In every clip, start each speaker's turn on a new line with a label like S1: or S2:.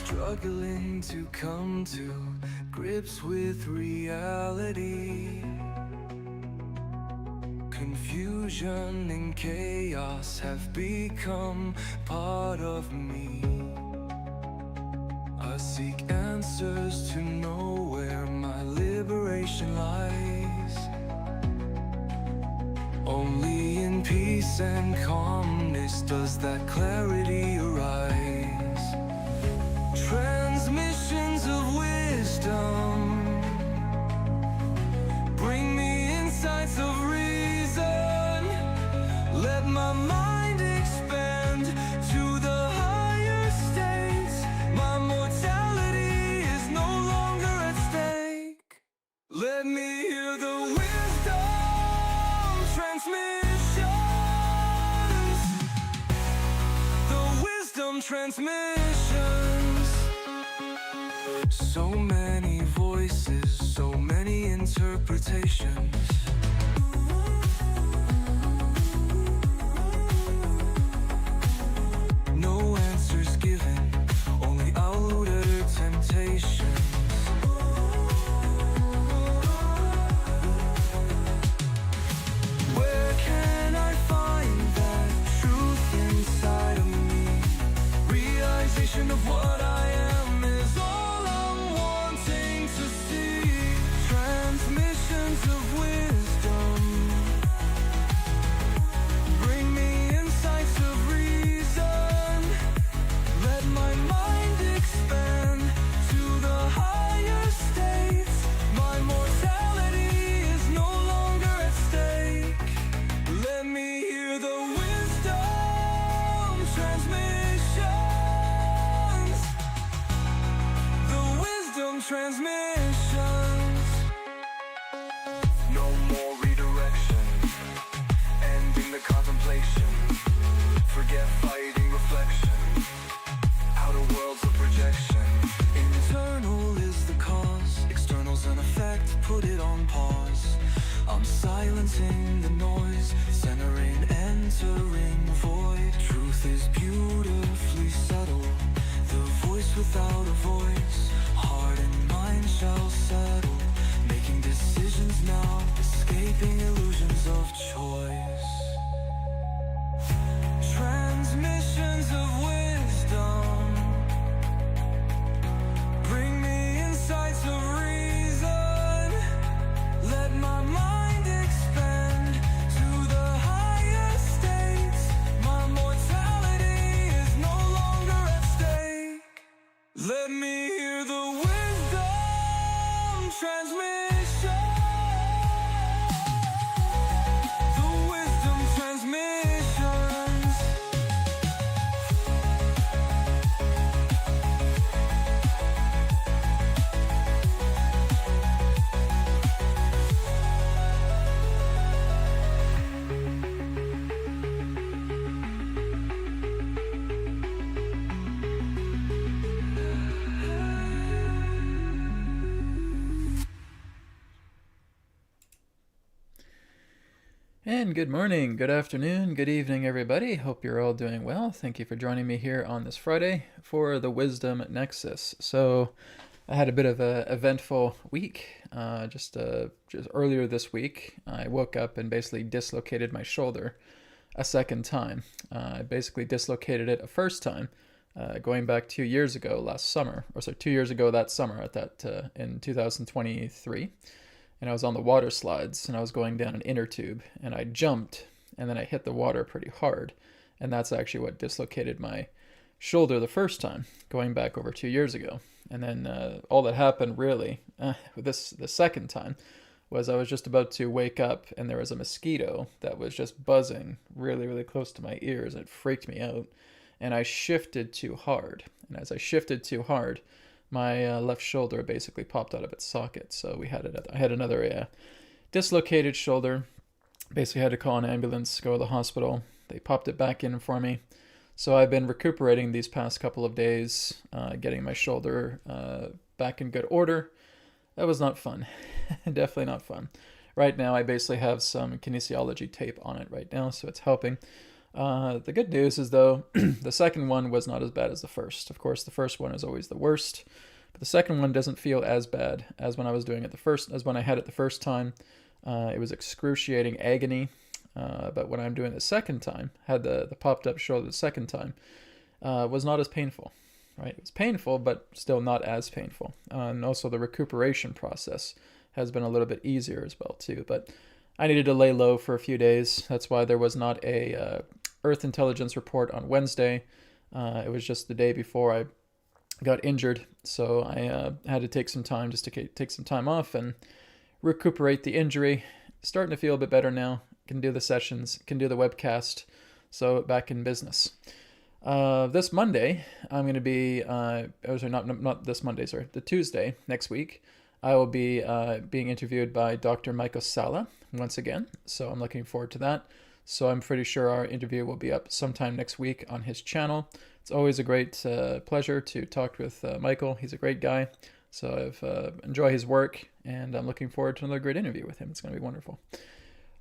S1: Struggling to come to grips with reality. Confusion and chaos have become part of me. I seek answers to know where my liberation lies. Only in peace and calmness does that clarity arise. Transmissions of wisdom bring me insights of reason. Let my mind expand to the higher states. My mortality is no longer at stake. Let me hear the wisdom transmissions. The wisdom transmissions. So many voices, so many interpretations. No answers given, only outer temptations. Where can I find that truth inside of me? Realization of what I am is all I'm wanting to see. Transmissions of wisdom bring me insights of reason. Let my mind expand to the higher states. My mortality is no longer at stake. Let me hear the wisdom transmissions. The wisdom transmissions. No more redirection, ending the contemplation. Forget fighting reflection. Outer world's a projection. Internal is the cause, external's an effect. Put it on pause. I'm silencing the noise, centering, entering void. Truth is beautifully subtle, the voice without a voice. Heart and mind shall settle, making decisions now, escaping illusions of choice. Transmissions of wisdom bring me insights of reason. Let my mind expand to the higher states. My mortality is no longer at stake. Let me hear the wisdom transmission. The wisdom transmissions.
S2: And good morning, good afternoon, good evening, everybody. Hope you're all doing well. Thank you for joining me here on this Friday for the Wisdom Nexus. So I had a bit of an eventful week. Just earlier this week, I woke up and basically dislocated my shoulder a second time. I basically dislocated it a first time going back 2 years ago last summer, or sorry, 2 years ago that summer at that in 2023. And I was on the water slides and I was going down an inner tube and I jumped and then I hit the water pretty hard. And that's actually what dislocated my shoulder the first time, going back over 2 years ago. And then all that happened really with the second time was I was just about to wake up and there was a mosquito that was just buzzing really, really close to my ears. It freaked me out and I shifted too hard. And as I shifted too hard, my left shoulder basically popped out of its socket. So I had another dislocated shoulder. Basically had to call an ambulance, go to the hospital. They popped it back in for me. So I've been recuperating these past couple of days, getting my shoulder back in good order. That was not fun. Definitely not fun. Right now I basically have some kinesiology tape on it right now, so it's helping. The good news is, though, the second one was not as bad as the first. Of course, the first one is always the worst, but the second one doesn't feel as bad as when I was doing it as when I had it the first time. It was excruciating agony, but when I'm doing it the second time, had the popped up shoulder the second time, was not as painful. Right, it was painful, but still not as painful. And also the recuperation process has been a little bit easier as well too. But I needed to lay low for a few days. That's why there was not a Earth Intelligence report on Wednesday. It was just the day before I got injured, so I had to take some time just to take some time off and recuperate the injury. Starting to feel a bit better now. Can do the sessions, can do the webcast, so back in business. This Monday, I'm going to be, not this Monday, sorry, the Tuesday next week, I will be being interviewed by Dr. Michael Sala once again, so I'm looking forward to that. So I'm pretty sure our interview will be up sometime next week on his channel. It's always a great pleasure to talk with Michael. He's a great guy, so I've enjoyed his work, and I'm looking forward to another great interview with him. It's going to be wonderful.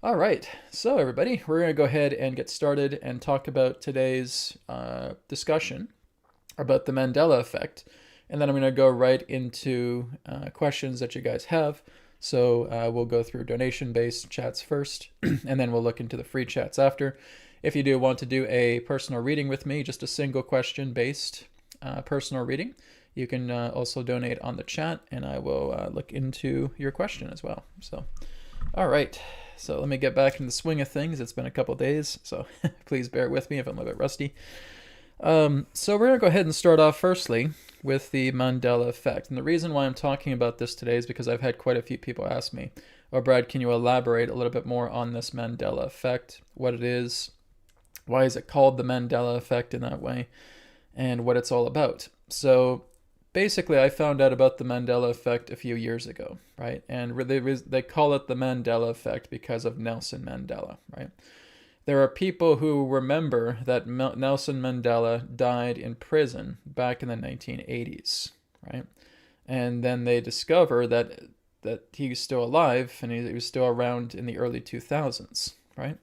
S2: All right, so everybody, we're going to go ahead and get started and talk about today's discussion about the Mandela Effect, and then I'm going to go right into questions that you guys have. So we'll go through donation-based chats first, and then we'll look into the free chats after. If you do want to do a personal reading with me, just a single question-based personal reading, you can also donate on the chat, and I will look into your question as well. So, all right. So let me get back in the swing of things. It's been a couple days, so please bear with me if I'm a little bit rusty. So we're going to go ahead and start off firstly with the Mandela Effect. And the reason why I'm talking about this today is because I've had quite a few people ask me, oh, Brad, can you elaborate a little bit more on this Mandela Effect, what it is, why is it called the Mandela Effect in that way, and what it's all about. So basically, I found out about the Mandela Effect a few years ago, right? And they call it the Mandela Effect because of Nelson Mandela, right? There are people who remember that Nelson Mandela died in prison back in the 1980s, right? And then they discover that he's still alive and he was still around in the early 2000s, right?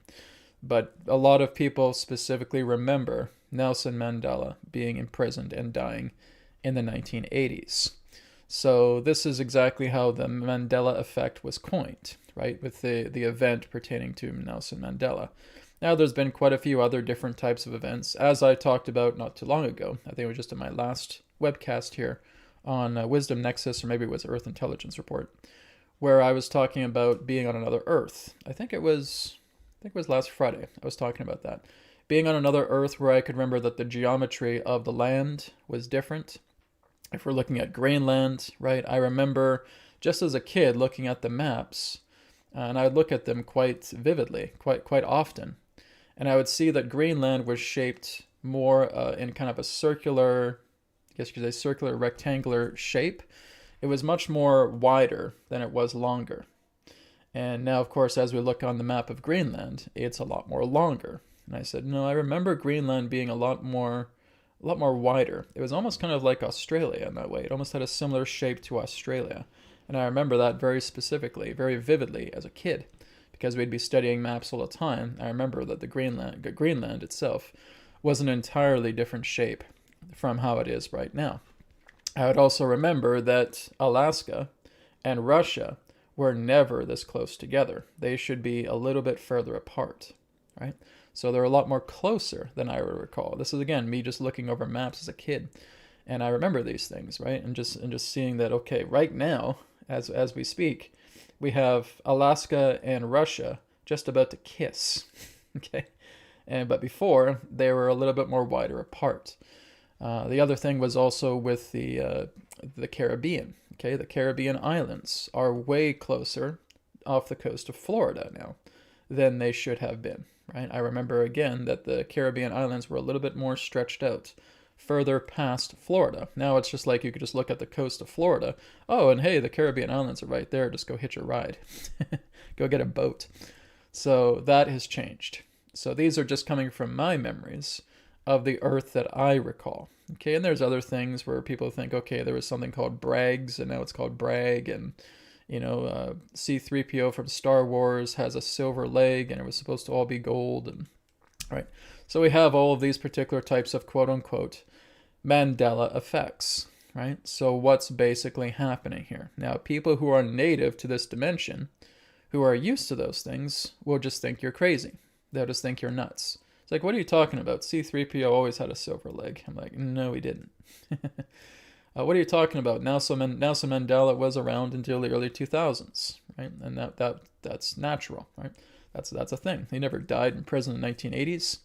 S2: But a lot of people specifically remember Nelson Mandela being imprisoned and dying in the 1980s. So this is exactly how the Mandela Effect was coined, right? With the event pertaining to Nelson Mandela. Now there's been quite a few other different types of events, as I talked about not too long ago. I think it was just in my last webcast here on Wisdom Nexus, or maybe it was Earth Intelligence Report, where I was talking about being on another Earth. I think it was last Friday. I was talking about that. Being on another Earth where I could remember that the geometry of the land was different. If we're looking at Greenland, right, I remember just as a kid looking at the maps, and I would look at them quite vividly, quite often, and I would see that Greenland was shaped more in kind of a circular, I guess you could say circular rectangular shape. It was much more wider than it was longer. And now, of course, as we look on the map of Greenland, it's a lot more longer. And I said, no, I remember Greenland being a lot more wider. It was almost kind of like Australia in that way. It almost had a similar shape to Australia. And I remember that very specifically, very vividly as a kid, because we'd be studying maps all the time. I remember that the Greenland itself was an entirely different shape from how it is right now. I would also remember that Alaska and Russia were never this close together. They should be a little bit further apart, right? So they're a lot more closer than I would recall. This is, again, me just looking over maps as a kid. And I remember these things, right? And just seeing that, okay, right now, as we speak, we have Alaska and Russia just about to kiss, okay? But before, they were a little bit more wider apart. The other thing was also with the Caribbean, okay? The Caribbean islands are way closer off the coast of Florida now than they should have been, right? I remember, again, that the Caribbean islands were a little bit more stretched out, further past Florida. Now it's just like you could just look at the coast of Florida. Oh, and hey, the Caribbean islands are right there. Just go hitch a ride. Go get a boat. So that has changed. So these are just coming from my memories of the Earth that I recall. Okay, and there's other things where people think, okay, there was something called Brags, and now it's called Bragg, and C-3PO from Star Wars has a silver leg, and it was supposed to all be gold, and right? So we have all of these particular types of quote-unquote Mandela effects, right? So what's basically happening here? Now, people who are native to this dimension, who are used to those things, will just think you're crazy. They'll just think you're nuts. It's like, what are you talking about? C-3PO always had a silver leg. I'm like, no, he didn't. What are you talking about? Nelson Mandela was around until the early 2000s, right? And that's natural, right? That's a thing. He never died in prison in the 1980s.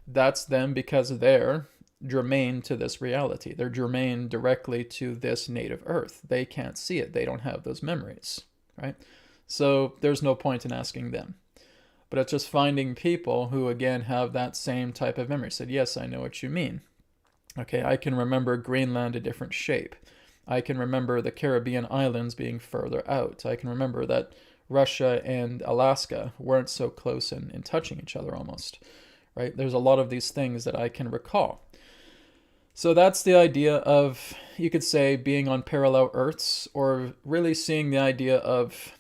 S2: That's them because they're germane to this reality. They're germane directly to this native Earth. They can't see it. They don't have those memories, right? So there's no point in asking them. But it's just finding people who, again, have that same type of memory. Said, yes, I know what you mean. Okay, I can remember Greenland a different shape. I can remember the Caribbean islands being further out. I can remember that Russia and Alaska weren't so close in touching each other almost, right? There's a lot of these things that I can recall. So that's the idea of, you could say, being on parallel Earths, or really seeing the idea of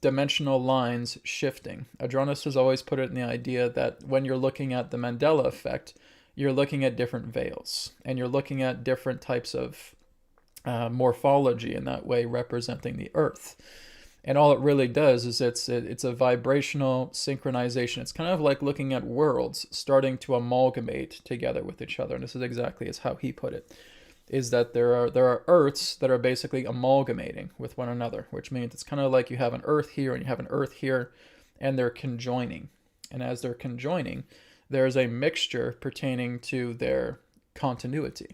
S2: dimensional lines shifting. Adronis has always put it in the idea that when you're looking at the Mandela effect, you're looking at different veils, and you're looking at different types of morphology in that way, representing the Earth. And all it really does is it's a vibrational synchronization. It's kind of like looking at worlds starting to amalgamate together with each other. And this is exactly as how he put it, is that there are Earths that are basically amalgamating with one another, which means it's kind of like you have an Earth here and you have an Earth here, and they're conjoining. And as they're conjoining, there's a mixture pertaining to their continuity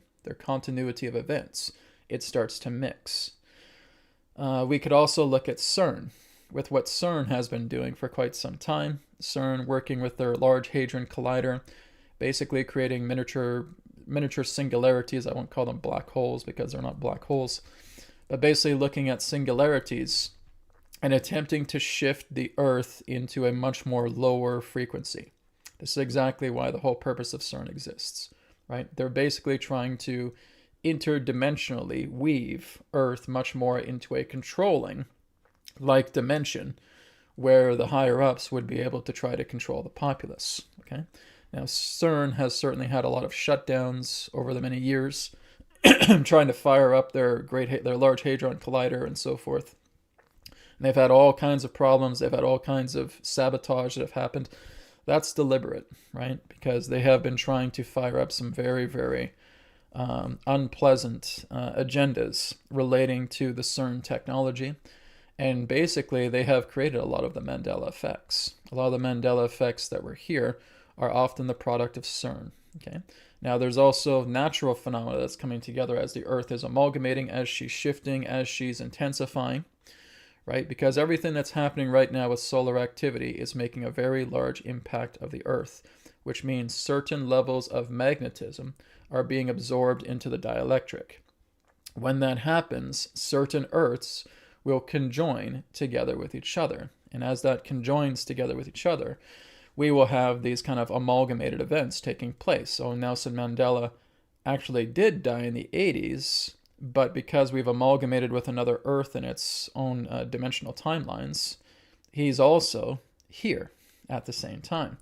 S2: of events. It starts to mix. We could also look at CERN, with what CERN has been doing for quite some time. CERN working with their Large Hadron Collider, basically creating miniature singularities. I won't call them black holes because they're not black holes, but basically looking at singularities and attempting to shift the Earth into a much more lower frequency. This is exactly why the whole purpose of CERN exists, right? They're basically trying to interdimensionally weave Earth much more into a controlling like dimension, where the higher ups would be able to try to control the populace. Okay, now CERN has certainly had a lot of shutdowns over the many years, trying to fire up their Large Hadron Collider and so forth. And they've had all kinds of problems. They've had all kinds of sabotage that have happened. That's deliberate, right? Because they have been trying to fire up some very, very unpleasant agendas relating to the CERN technology. And basically, they have created a lot of the Mandela effects. A lot of the Mandela effects that were here are often the product of CERN. Okay. Now, there's also natural phenomena that's coming together as the Earth is amalgamating, as she's shifting, as she's intensifying, right? Because everything that's happening right now with solar activity is making a very large impact of the Earth, which means certain levels of magnetism are being absorbed into the dielectric. When that happens, certain Earths will conjoin together with each other. And as that conjoins together with each other, we will have these kind of amalgamated events taking place. So Nelson Mandela actually did die in the 80s, but because we've amalgamated with another Earth in its own dimensional timelines, he's also here at the same time.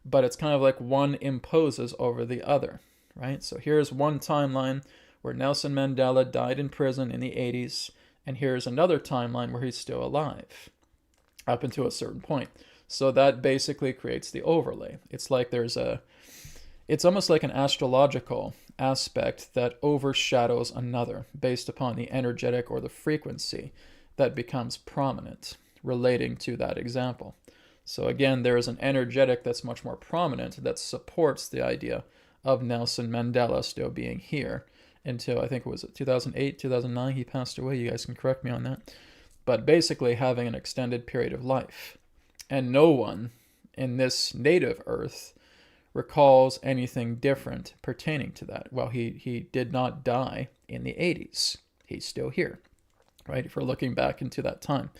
S2: But it's kind of like one imposes over the other, right? So here's one timeline where Nelson Mandela died in prison in the 80s, and here's another timeline where he's still alive, up until a certain point. So that basically creates the overlay. It's like it's almost like an astrological aspect that overshadows another based upon the energetic or the frequency that becomes prominent relating to that example. So again, there is an energetic that's much more prominent that supports the idea of Nelson Mandela still being here until, I think it was 2008, 2009, he passed away. You guys can correct me on that. But basically having an extended period of life. And no one in this native Earth recalls anything different pertaining to that. Well, he did not die in the 80s. He's still here, right? If we're looking back into that time.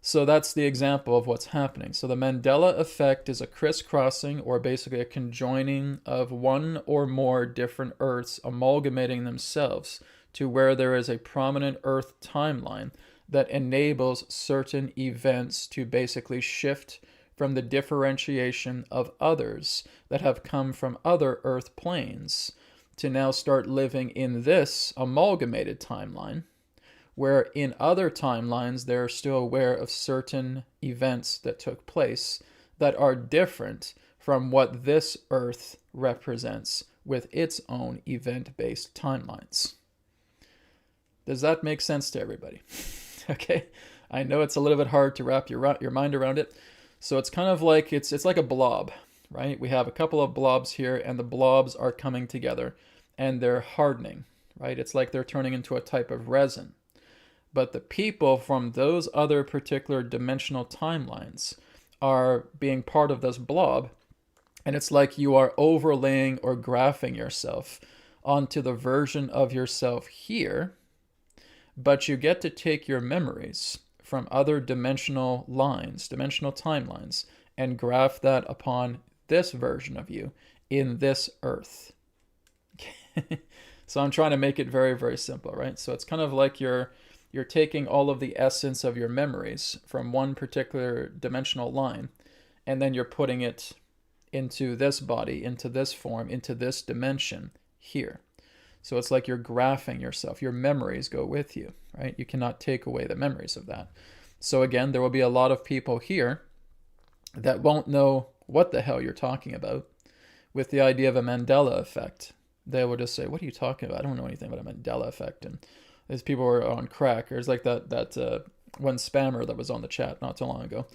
S2: So that's the example of what's happening. So the Mandela effect is a crisscrossing, or basically a conjoining of one or more different Earths amalgamating themselves to where there is a prominent Earth timeline that enables certain events to basically shift from the differentiation of others that have come from other Earth planes to now start living in this amalgamated timeline, where in other timelines they're still aware of certain events that took place that are different from what this Earth represents with its own event-based timelines. Does that make sense to everybody? Okay, I know it's a little bit hard to wrap your mind around it. So it's kind of like, it's like a blob, right? We have a couple of blobs here, and the blobs are coming together and they're hardening, right? It's like they're turning into a type of resin. But the people from those other particular dimensional timelines are being part of this blob, and it's like you are overlaying or graphing yourself onto the version of yourself here, but you get to take your memories from other dimensional lines, dimensional timelines, and graph that upon this version of you in this Earth. So I'm trying to make it very, very simple, right? So it's kind of like you're taking all of the essence of your memories from one particular dimensional line, and then you're putting it into this body, into this form, into this dimension here. So it's like you're graphing yourself. Your memories go with you, right? You cannot take away the memories of that. So again, there will be a lot of people here that won't know what the hell you're talking about with the idea of a Mandela effect. They will just say, what are you talking about? I don't know anything about a Mandela effect. And these people were on crack. There's like that one spammer that was on the chat not too long ago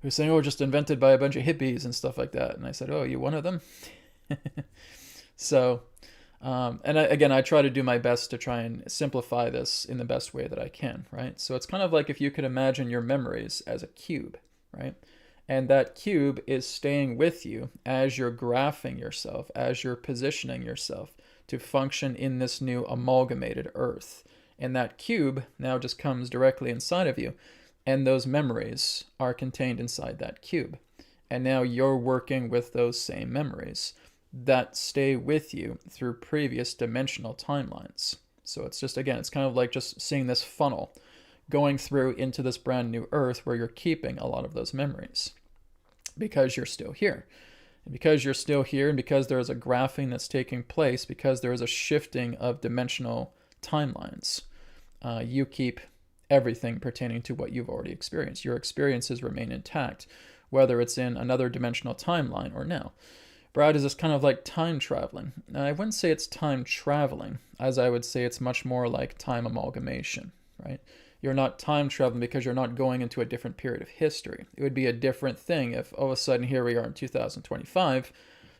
S2: who was saying, oh, just invented by a bunch of hippies and stuff like that. And I said, oh, you one of them? So... again, I try to do my best to try and simplify this in the best way that I can, right? So it's kind of like if you could imagine your memories as a cube, right? And that cube is staying with you as you're graphing yourself, as you're positioning yourself to function in this new amalgamated Earth. And that cube now just comes directly inside of you, and those memories are contained inside that cube. And now you're working with those same memories that stay with you through previous dimensional timelines. So it's just, again, it's kind of like just seeing this funnel going through into this brand new Earth where you're keeping a lot of those memories because you're still here. And because you're still here, and because there is a graphing that's taking place, because there is a shifting of dimensional timelines, you keep everything pertaining to what you've already experienced. Your experiences remain intact, whether it's in another dimensional timeline or now. Brad, is this kind of like time traveling? Now, I wouldn't say it's time traveling, as I would say it's much more like time amalgamation, right? You're not time traveling because you're not going into a different period of history. It would be a different thing if all of a sudden here we are in 2025,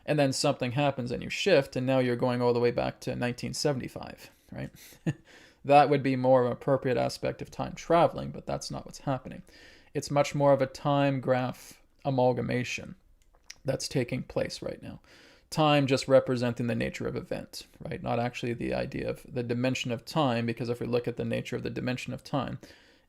S2: and then something happens and you shift, and now you're going all the way back to 1975, right? That would be more of an appropriate aspect of time traveling, but that's not what's happening. It's much more of a time graph amalgamation that's taking place right now. Time just representing the nature of event, right? Not actually the idea of the dimension of time, because if we look at the nature of the dimension of time,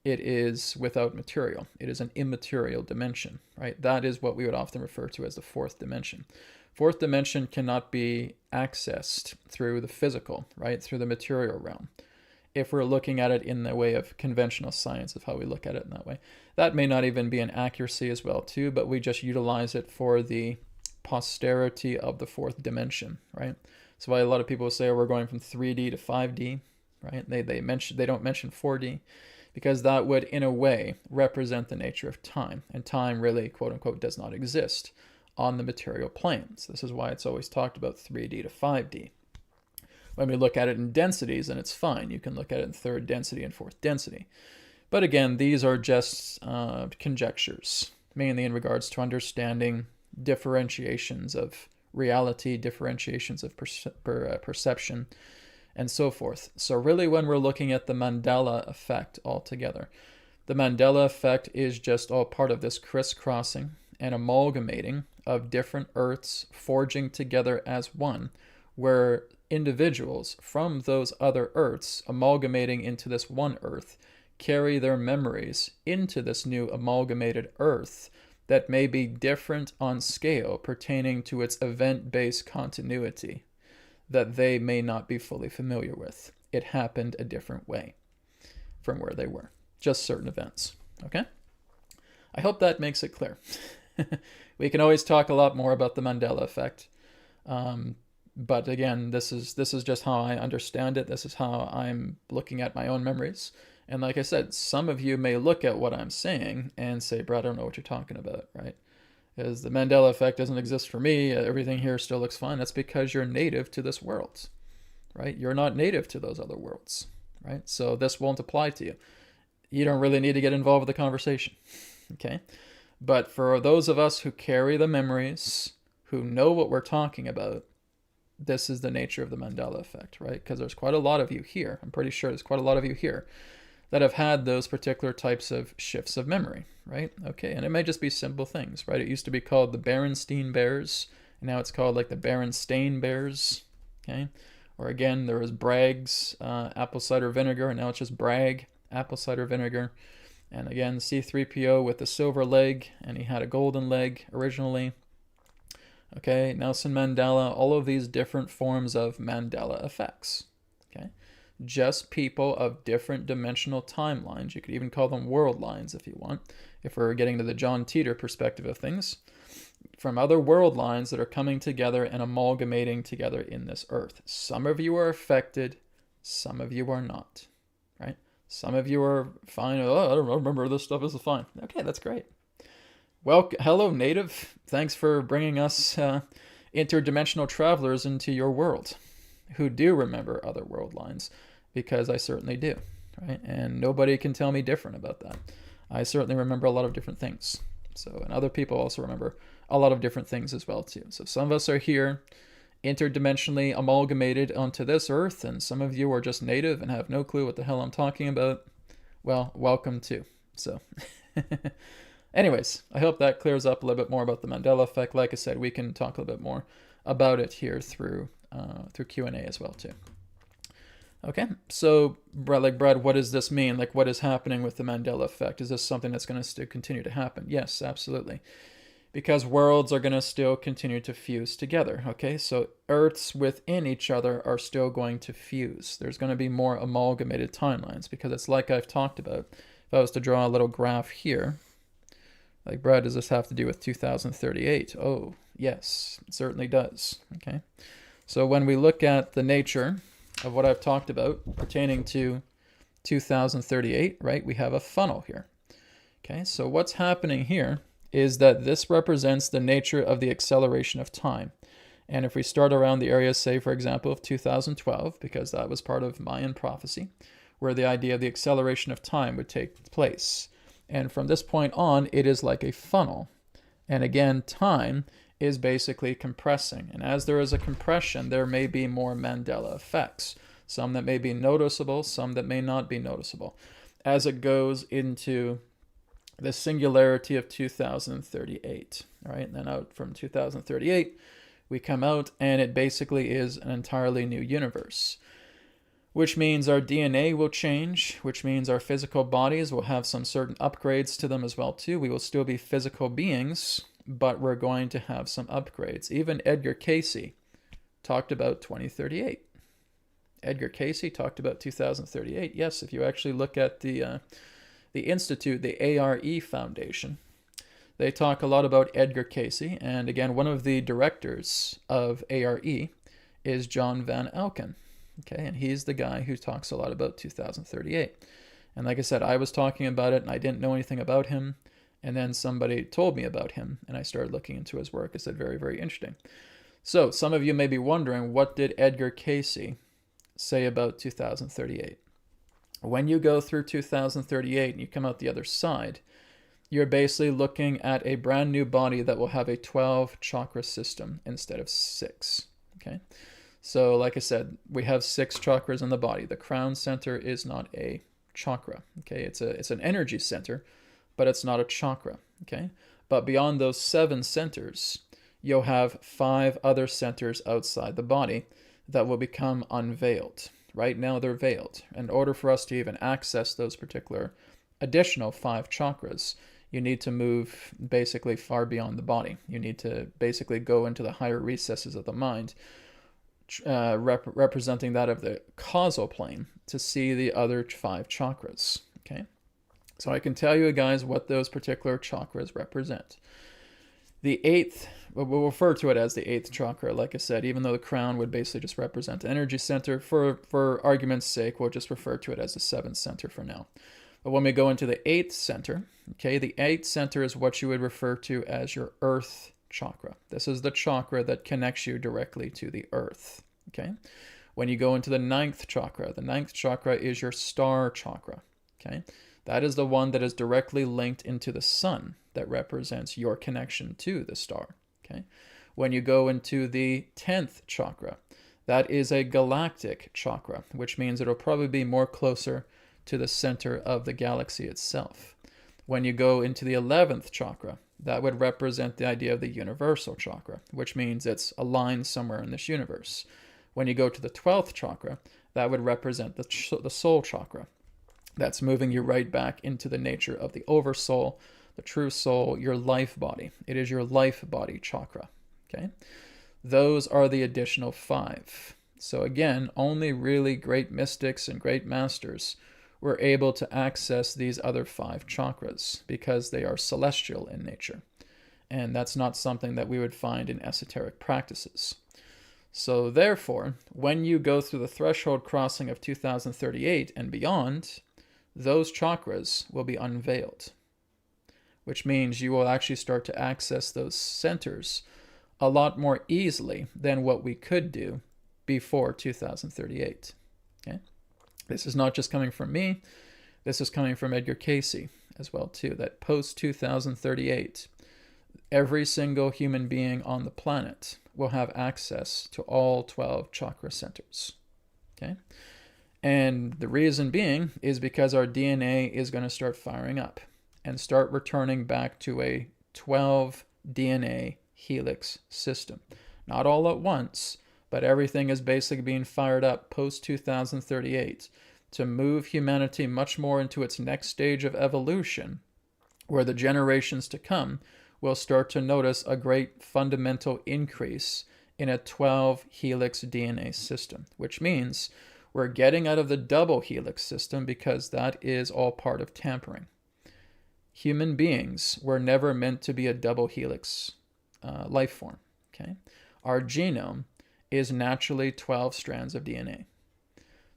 S2: it is without material. It is an immaterial dimension, right? That is what we would often refer to as the fourth dimension. Fourth dimension cannot be accessed through the physical, right? Through the material realm. If we're looking at it in the way of conventional science, of how we look at it in that way. That may not even be an accuracy as well too, but we just utilize it for the posterity of the fourth dimension, right? So why a lot of people say, oh, we're going from 3D to 5D, right? They don't mention 4D, because that would in a way represent the nature of time, and time really, quote unquote, does not exist on the material planes. This is why it's always talked about 3D to 5D. When we look at it in densities, and it's fine. You can look at it in third density and fourth density. But again, these are just conjectures, mainly in regards to understanding differentiations of reality, differentiations of perception, and so forth. So really, when we're looking at the Mandela Effect altogether, the Mandela Effect is just all part of this crisscrossing and amalgamating of different Earths forging together as one, where individuals from those other Earths amalgamating into this one Earth carry their memories into this new amalgamated Earth that may be different on scale pertaining to its event-based continuity that they may not be fully familiar with. It happened a different way from where they were. Just certain events. Okay? I hope that makes it clear. We can always talk a lot more about the Mandela Effect. But again, this is just how I understand it. This is how I'm looking at my own memories. And like I said, some of you may look at what I'm saying and say, bro, I don't know what you're talking about, right? Because the Mandela Effect doesn't exist for me. Everything here still looks fine. That's because you're native to this world, right? You're not native to those other worlds, right? So this won't apply to you. You don't really need to get involved with the conversation, okay? But for those of us who carry the memories, who know what we're talking about, this is the nature of the Mandela Effect, right? Because there's quite a lot of you here. I'm pretty sure there's quite a lot of you here that have had those particular types of shifts of memory, right? Okay, and it may just be simple things, right? It used to be called the Berenstain Bears, and now it's called like the Berenstain Bears, okay? Or again, there was Bragg's apple cider vinegar, and now it's just Bragg apple cider vinegar. And again, C-3PO with the silver leg, and he had a golden leg originally. Okay, Nelson Mandela, all of these different forms of Mandela effects, okay? Just people of different dimensional timelines. You could even call them world lines if you want, if we're getting to the John Teeter perspective of things, from other world lines that are coming together and amalgamating together in this earth. Some of you are affected, some of you are not, right? Some of you are fine. Oh, I don't remember this stuff. This is fine. Okay, that's great. Well, hello, native. Thanks for bringing us interdimensional travelers into your world who do remember other world lines, because I certainly do, right? And nobody can tell me different about that. I certainly remember a lot of different things. So, and other people also remember a lot of different things as well, too. So some of us are here interdimensionally amalgamated onto this earth, and some of you are just native and have no clue what the hell I'm talking about. Well, welcome too. So anyways, I hope that clears up a little bit more about the Mandela Effect. Like I said, we can talk a little bit more about it here through Q&A as well too. Okay, so Brad, what does this mean? Like, what is happening with the Mandela Effect? Is this something that's going to still continue to happen? Yes, absolutely. Because worlds are going to still continue to fuse together, okay? So Earths within each other are still going to fuse. There's going to be more amalgamated timelines, because it's like I've talked about. If I was to draw a little graph here, like, Brad, does this have to do with 2038? Oh, yes, it certainly does, okay? So when we look at the nature of what I've talked about pertaining to 2038, right, we have a funnel here, okay? So what's happening here is that this represents the nature of the acceleration of time. And if we start around the area, say, for example, of 2012, because that was part of Mayan prophecy, where the idea of the acceleration of time would take place. And from this point on, it is like a funnel. And again, time is basically compressing. And as there is a compression, there may be more Mandela effects. Some that may be noticeable, some that may not be noticeable, as it goes into the singularity of 2038, right? And then out from 2038, we come out, and it basically is an entirely new universe, which means our DNA will change, which means our physical bodies will have some certain upgrades to them as well too. We will still be physical beings, but we're going to have some upgrades. Even Edgar Cayce talked about 2038. Edgar Cayce talked about 2038. Yes, if you actually look at the Institute, the ARE Foundation, they talk a lot about Edgar Cayce. And again, one of the directors of ARE is John Van Alken. Okay, and he's the guy who talks a lot about 2038. And like I said, I was talking about it and I didn't know anything about him. And then somebody told me about him and I started looking into his work. I said, very, very interesting. So some of you may be wondering, what did Edgar Cayce say about 2038? When you go through 2038 and you come out the other side, you're basically looking at a brand new body that will have a 12 chakra system instead of 6. Okay. So like I said, we have 6 chakras in the body. The crown center is not a chakra. Okay. It's an energy center, but it's not a chakra. Okay. But beyond those 7 centers, you'll have 5 other centers outside the body that will become unveiled. Right now they're veiled. In order for us to even access those particular additional 5 chakras, you need to move basically far beyond the body. You need to basically go into the higher recesses of the mind, representing that of the causal plane, to see the other 5 chakras. Okay, so I can tell you guys what those particular chakras represent. The eighth, we'll refer to it as the eighth chakra, like I said, even though the crown would basically just represent the energy center. For argument's sake, we'll just refer to it as the seventh center for now. But when we go into the eighth center, okay, the eighth center is what you would refer to as your earth chakra. This is the chakra that connects you directly to the earth, okay? When you go into the ninth chakra is your star chakra, okay? That is the one that is directly linked into the sun, that represents your connection to the star, okay? When you go into the 10th chakra, that is a galactic chakra, which means it'll probably be more closer to the center of the galaxy itself. When you go into the 11th chakra, that would represent the idea of the universal chakra, which means it's aligned somewhere in this universe. When you go to the 12th chakra, that would represent the soul chakra. That's moving you right back into the nature of the oversoul, the true soul, your life body. It is your life body chakra, okay? Those are the additional 5. So again, only really great mystics and great masters were able to access these other 5 chakras because they are celestial in nature. And that's not something that we would find in esoteric practices. So therefore, when you go through the threshold crossing of 2038 and beyond, those chakras will be unveiled, which means you will actually start to access those centers a lot more easily than what we could do before 2038. Okay? This is not just coming from me, this is coming from Edgar Cayce as well too, that post 2038, every single human being on the planet will have access to all 12 chakra centers. Okay? And the reason being is because our DNA is going to start firing up and start returning back to a 12 DNA helix system. Not all at once, but everything is basically being fired up post 2038 to move humanity much more into its next stage of evolution, where the generations to come will start to notice a great fundamental increase in a 12 helix DNA system, which means we're getting out of the double helix system because that is all part of tampering. Human beings were never meant to be a double helix life form. Okay? Our genome is naturally 12 strands of DNA.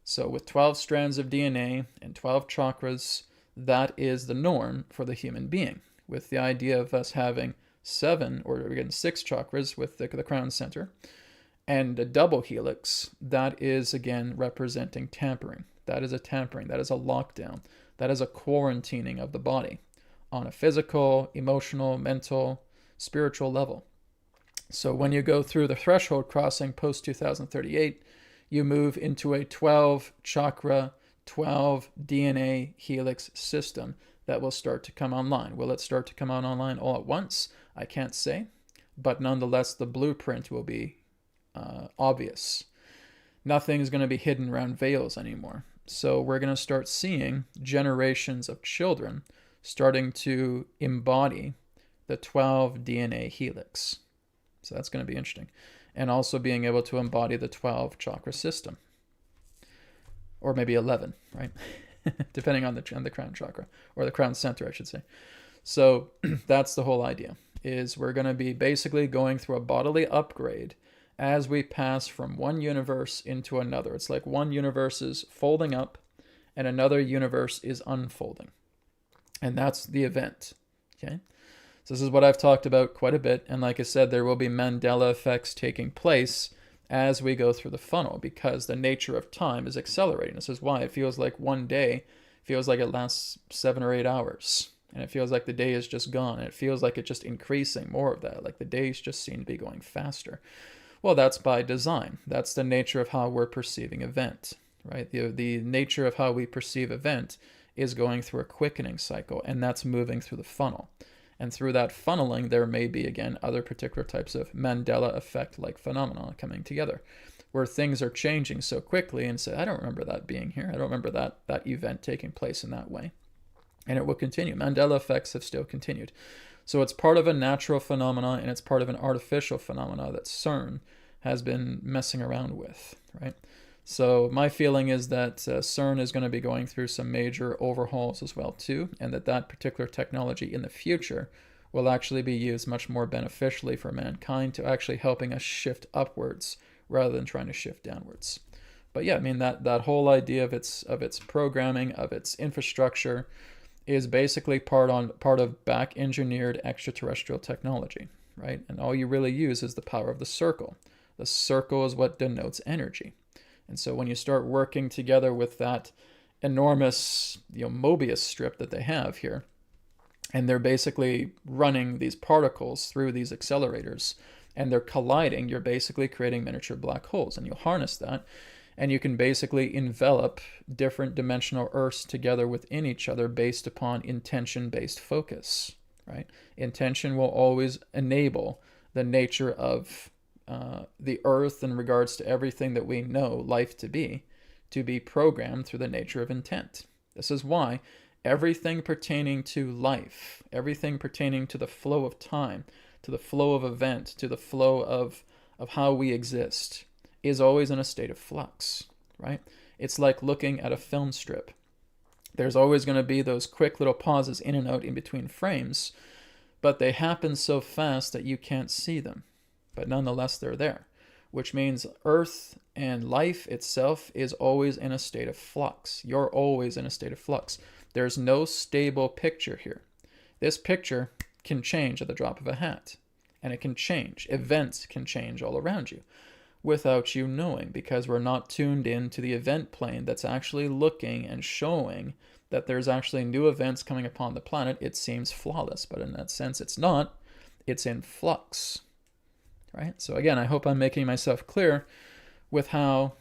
S2: So with 12 strands of DNA and 12 chakras, that is the norm for the human being, with the idea of us having 7 or again 6 chakras with the crown center, and a double helix, that is again representing tampering. That is a tampering, that is a lockdown, that is a quarantining of the body on a physical, emotional, mental, spiritual level. So when you go through the threshold crossing post 2038, you move into a 12 chakra, 12 DNA helix system that will start to come online. Will it start to come online all at once? I can't say, but nonetheless, the blueprint will be obvious. Nothing's going to be hidden around veils anymore. So we're going to start seeing generations of children starting to embody the 12 DNA helix. So that's going to be interesting. And also being able to embody the 12 chakra system. Or maybe 11, right? Depending on the crown chakra, or the crown center, I should say. So that's the whole idea, is we're going to be basically going through a bodily upgrade as we pass from one universe into another. It's like one universe is folding up and another universe is unfolding. And that's the event, okay? So this is what I've talked about quite a bit. And like I said, there will be Mandela effects taking place as we go through the funnel because the nature of time is accelerating. This is why it feels like one day feels like it lasts 7 or 8 hours. And it feels like the day is just gone. And it feels like it's just increasing more of that. Like the days just seem to be going faster. Well, that's by design. That's the nature of how we're perceiving event, right? The nature of how we perceive event is going through a quickening cycle, and that's moving through the funnel. And through that funneling, there may be, again, other particular types of Mandela effect-like phenomena coming together, where things are changing so quickly and say, I don't remember that being here. I don't remember that event taking place in that way. And it will continue. Mandela effects have still continued. So it's part of a natural phenomena, and it's part of an artificial phenomena that CERN has been messing around with, right? So my feeling is that CERN is going to be going through some major overhauls as well too, and that particular technology in the future will actually be used much more beneficially for mankind to actually helping us shift upwards rather than trying to shift downwards. But yeah, I mean that whole idea of its programming, of its infrastructure, is basically part of back engineered extraterrestrial technology, right? And all you really use is the power of the circle. The circle is what denotes energy. And so when you start working together with that enormous, Mobius strip that they have here, and they're basically running these particles through these accelerators, and they're colliding, you're basically creating miniature black holes, and you harness that, and you can basically envelop different dimensional Earths together within each other based upon intention-based focus, right? Intention will always enable the nature of the Earth in regards to everything that we know life to be programmed through the nature of intent. This is why everything pertaining to life, everything pertaining to the flow of time, to the flow of event, to the flow of how we exist, is always in a state of flux, right? It's like looking at a film strip. There's always going to be those quick little pauses in and out in between frames, but they happen so fast that you can't see them. But nonetheless, they're there, which means Earth and life itself is always in a state of flux. You're always in a state of flux. There's no stable picture here. This picture can change at the drop of a hat, and it can change. Events can change all around you without you knowing, because we're not tuned in to the event plane that's actually looking and showing that there's actually new events coming upon the planet. It seems flawless, but in that sense, it's not. It's in flux, right? So again, I hope I'm making myself clear with how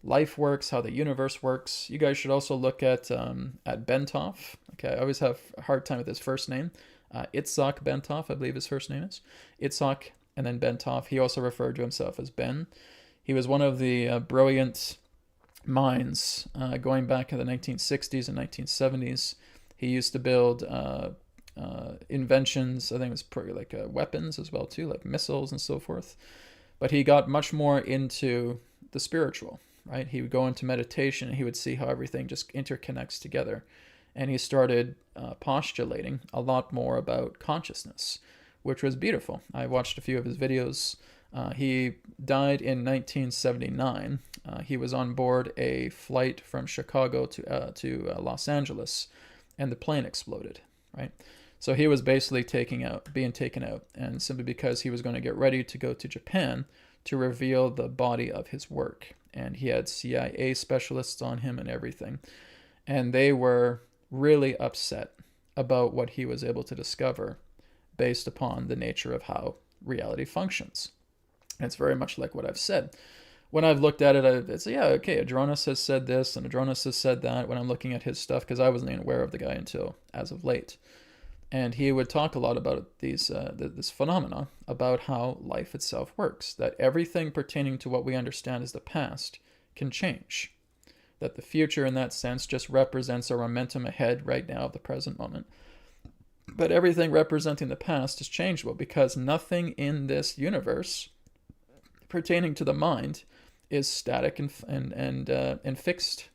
S2: life works, how the universe works. You guys should also look at Bentov. Okay, I always have a hard time with his first name. Itzhak Bentov, I believe his first name is. Itzhak and then Bentov. He also referred to himself as Ben. He was one of the brilliant minds going back in the 1960s and 1970s. He used to build inventions, I think it was pretty like weapons as well too, like missiles and so forth. But he got much more into the spiritual, right? He would go into meditation and he would see how everything just interconnects together. And he started postulating a lot more about consciousness, which was beautiful. I watched a few of his videos. He died in 1979. He was on board a flight from Chicago to Los Angeles, and the plane exploded, right? So he was basically being taken out, and simply because he was going to get ready to go to Japan to reveal the body of his work. And he had CIA specialists on him and everything. And they were really upset about what he was able to discover based upon the nature of how reality functions. And it's very much like what I've said. When I've looked at it, it's, yeah, okay, Adronis has said this and Adronis has said that when I'm looking at his stuff, because I wasn't even aware of the guy until as of late. And he would talk a lot about this phenomena, about how life itself works, that everything pertaining to what we understand as the past can change, that the future in that sense just represents our momentum ahead right now of the present moment. But everything representing the past is changeable, because nothing in this universe pertaining to the mind is static and fixed,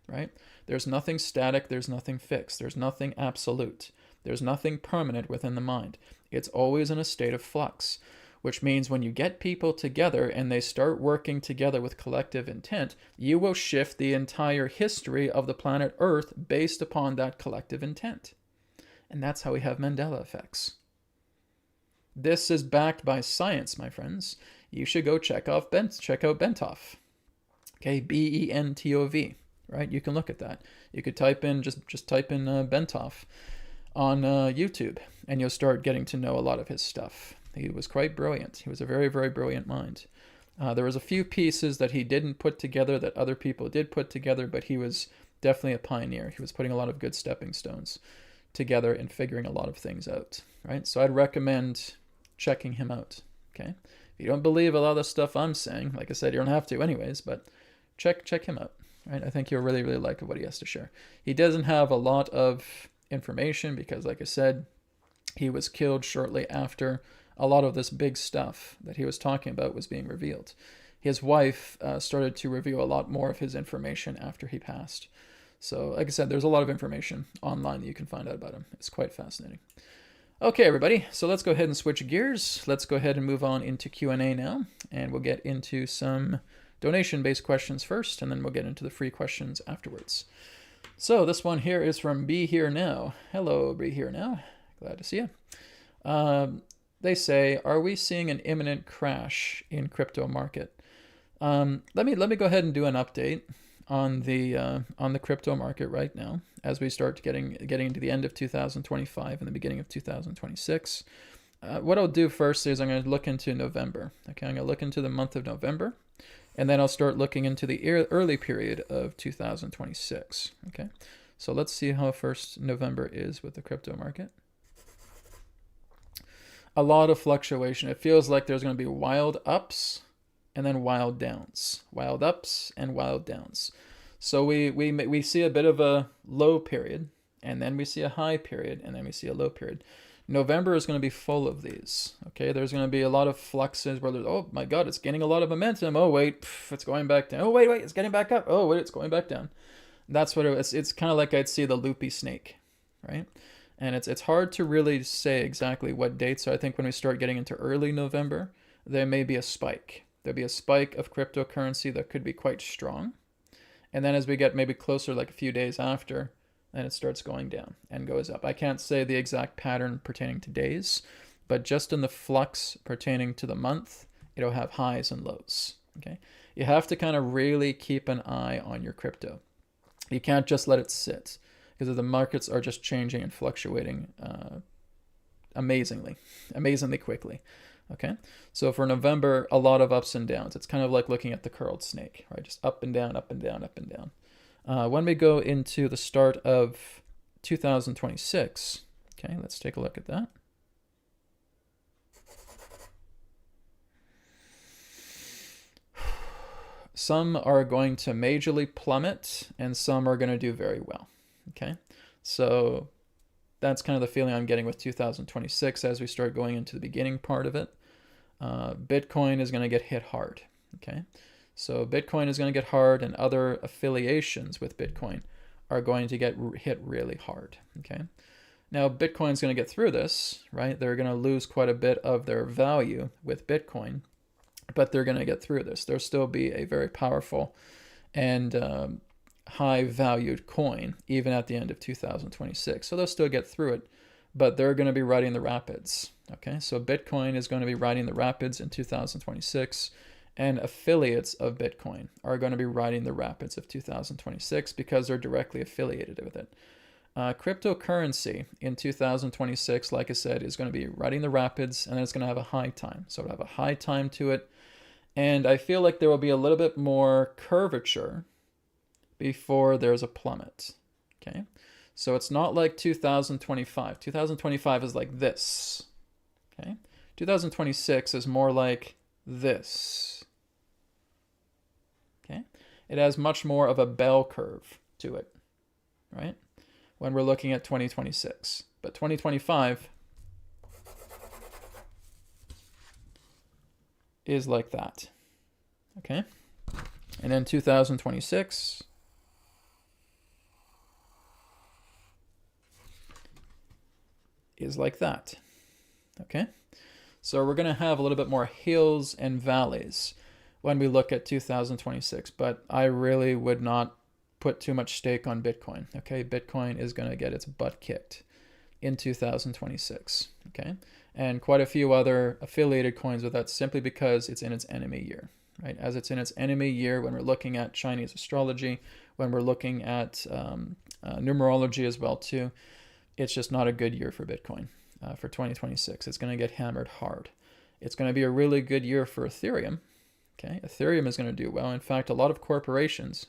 S2: right? There's nothing static, there's nothing fixed, there's nothing absolute. There's nothing permanent within the mind. It's always in a state of flux, which means when you get people together and they start working together with collective intent, you will shift the entire history of the planet Earth based upon that collective intent. And that's how we have Mandela effects. This is backed by science, my friends. You should go check out Bentov. Okay, Bentov, right? You can look at that. You could type in, just type in Bentov on YouTube, and you'll start getting to know a lot of his stuff. He was quite brilliant. He was a very, very brilliant mind. There was a few pieces that he didn't put together that other people did put together, but he was definitely a pioneer. He was putting a lot of good stepping stones together and figuring a lot of things out, right? So I'd recommend checking him out, okay? If you don't believe a lot of the stuff I'm saying, like I said, you don't have to anyways, but check him out, right? I think you'll really, really like what he has to share. He doesn't have a lot of information because, like I said, he was killed shortly after a lot of this big stuff that he was talking about was being revealed. His wife started to reveal a lot more of his information after he passed. So, like I said, there's a lot of information online that you can find out about him. It's quite fascinating. Okay, everybody, so let's go ahead and switch gears. Let's go ahead and move on into Q&A now, and we'll get into some donation-based questions first, and then we'll get into the free questions afterwards. So this one here is from Be Here Now. Hello, Be Here Now. Glad to see you. They say, are we seeing an imminent crash in crypto market? Let me go ahead and do an update on the crypto market right now as we start getting into the end of 2025 and the beginning of 2026. What I'll do first is I'm going to look into November. Okay, I'm going to look into the month of November, and then I'll start looking into the early period of 2026. Okay, so let's see how first November is with the crypto market. A lot of fluctuation. It feels like there's going to be wild ups and then wild downs, wild ups and wild downs. So we see a bit of a low period, and then we see a high period, and then we see a low period. November is going to be full of these. Okay, there's going to be a lot of fluxes where there's, oh my God, it's gaining a lot of momentum. Oh wait, it's going back down. Oh wait, it's getting back up. Oh wait, it's going back down. That's what it's kind of like I'd see the loopy snake, right? And it's hard to really say exactly what date. So I think when we start getting into early November, there may be a spike. There'll be a spike of cryptocurrency that could be quite strong. And then as we get maybe closer, like a few days after, then it starts going down and goes up. I can't say the exact pattern pertaining to days, but just in the flux pertaining to the month, it'll have highs and lows. Okay, you have to kind of really keep an eye on your crypto. You can't just let it sit, because the markets are just changing and fluctuating amazingly quickly. Okay, so for November, a lot of ups and downs. It's kind of like looking at the curled snake, right? Just up and down, up and down, up and down. When we go into the start of 2026, okay, let's take a look at that. Some are going to majorly plummet, and some are going to do very well. Okay, so that's kind of the feeling I'm getting with 2026 as we start going into the beginning part of it. Bitcoin is going to get hit hard. Okay, so Bitcoin is going to get hard, and other affiliations with Bitcoin are going to get hit really hard. Okay, now Bitcoin's going to get through this, right? They're going to lose quite a bit of their value with Bitcoin, but they're going to get through this. There'll still be a very powerful and high valued coin even at the end of 2026. So they'll still get through it, but they're going to be riding the rapids. Okay, so Bitcoin is going to be riding the rapids in 2026, and affiliates of Bitcoin are going to be riding the rapids of 2026 because they're directly affiliated with it. Cryptocurrency in 2026, like I said, is going to be riding the rapids, and it's going to have a high time. So it'll have a high time to it, and I feel like there will be a little bit more curvature before there's a plummet. Okay, so it's not like 2025. 2025 is like this. Okay, 2026 is more like this. Okay, it has much more of a bell curve to it, right? When we're looking at 2026, but 2025 is like that. Okay, and then 2026 is like that. Okay, so we're going to have a little bit more hills and valleys when we look at 2026, but I really would not put too much stake on Bitcoin. Okay, Bitcoin is going to get its butt kicked in 2026. Okay, and quite a few other affiliated coins with that, simply because it's in its enemy year, right? As it's in its enemy year, when we're looking at Chinese astrology, when we're looking at numerology as well too, it's just not a good year for Bitcoin for 2026. It's going to get hammered hard. It's going to be a really good year for Ethereum. Okay, Ethereum is going to do well. In fact, a lot of corporations,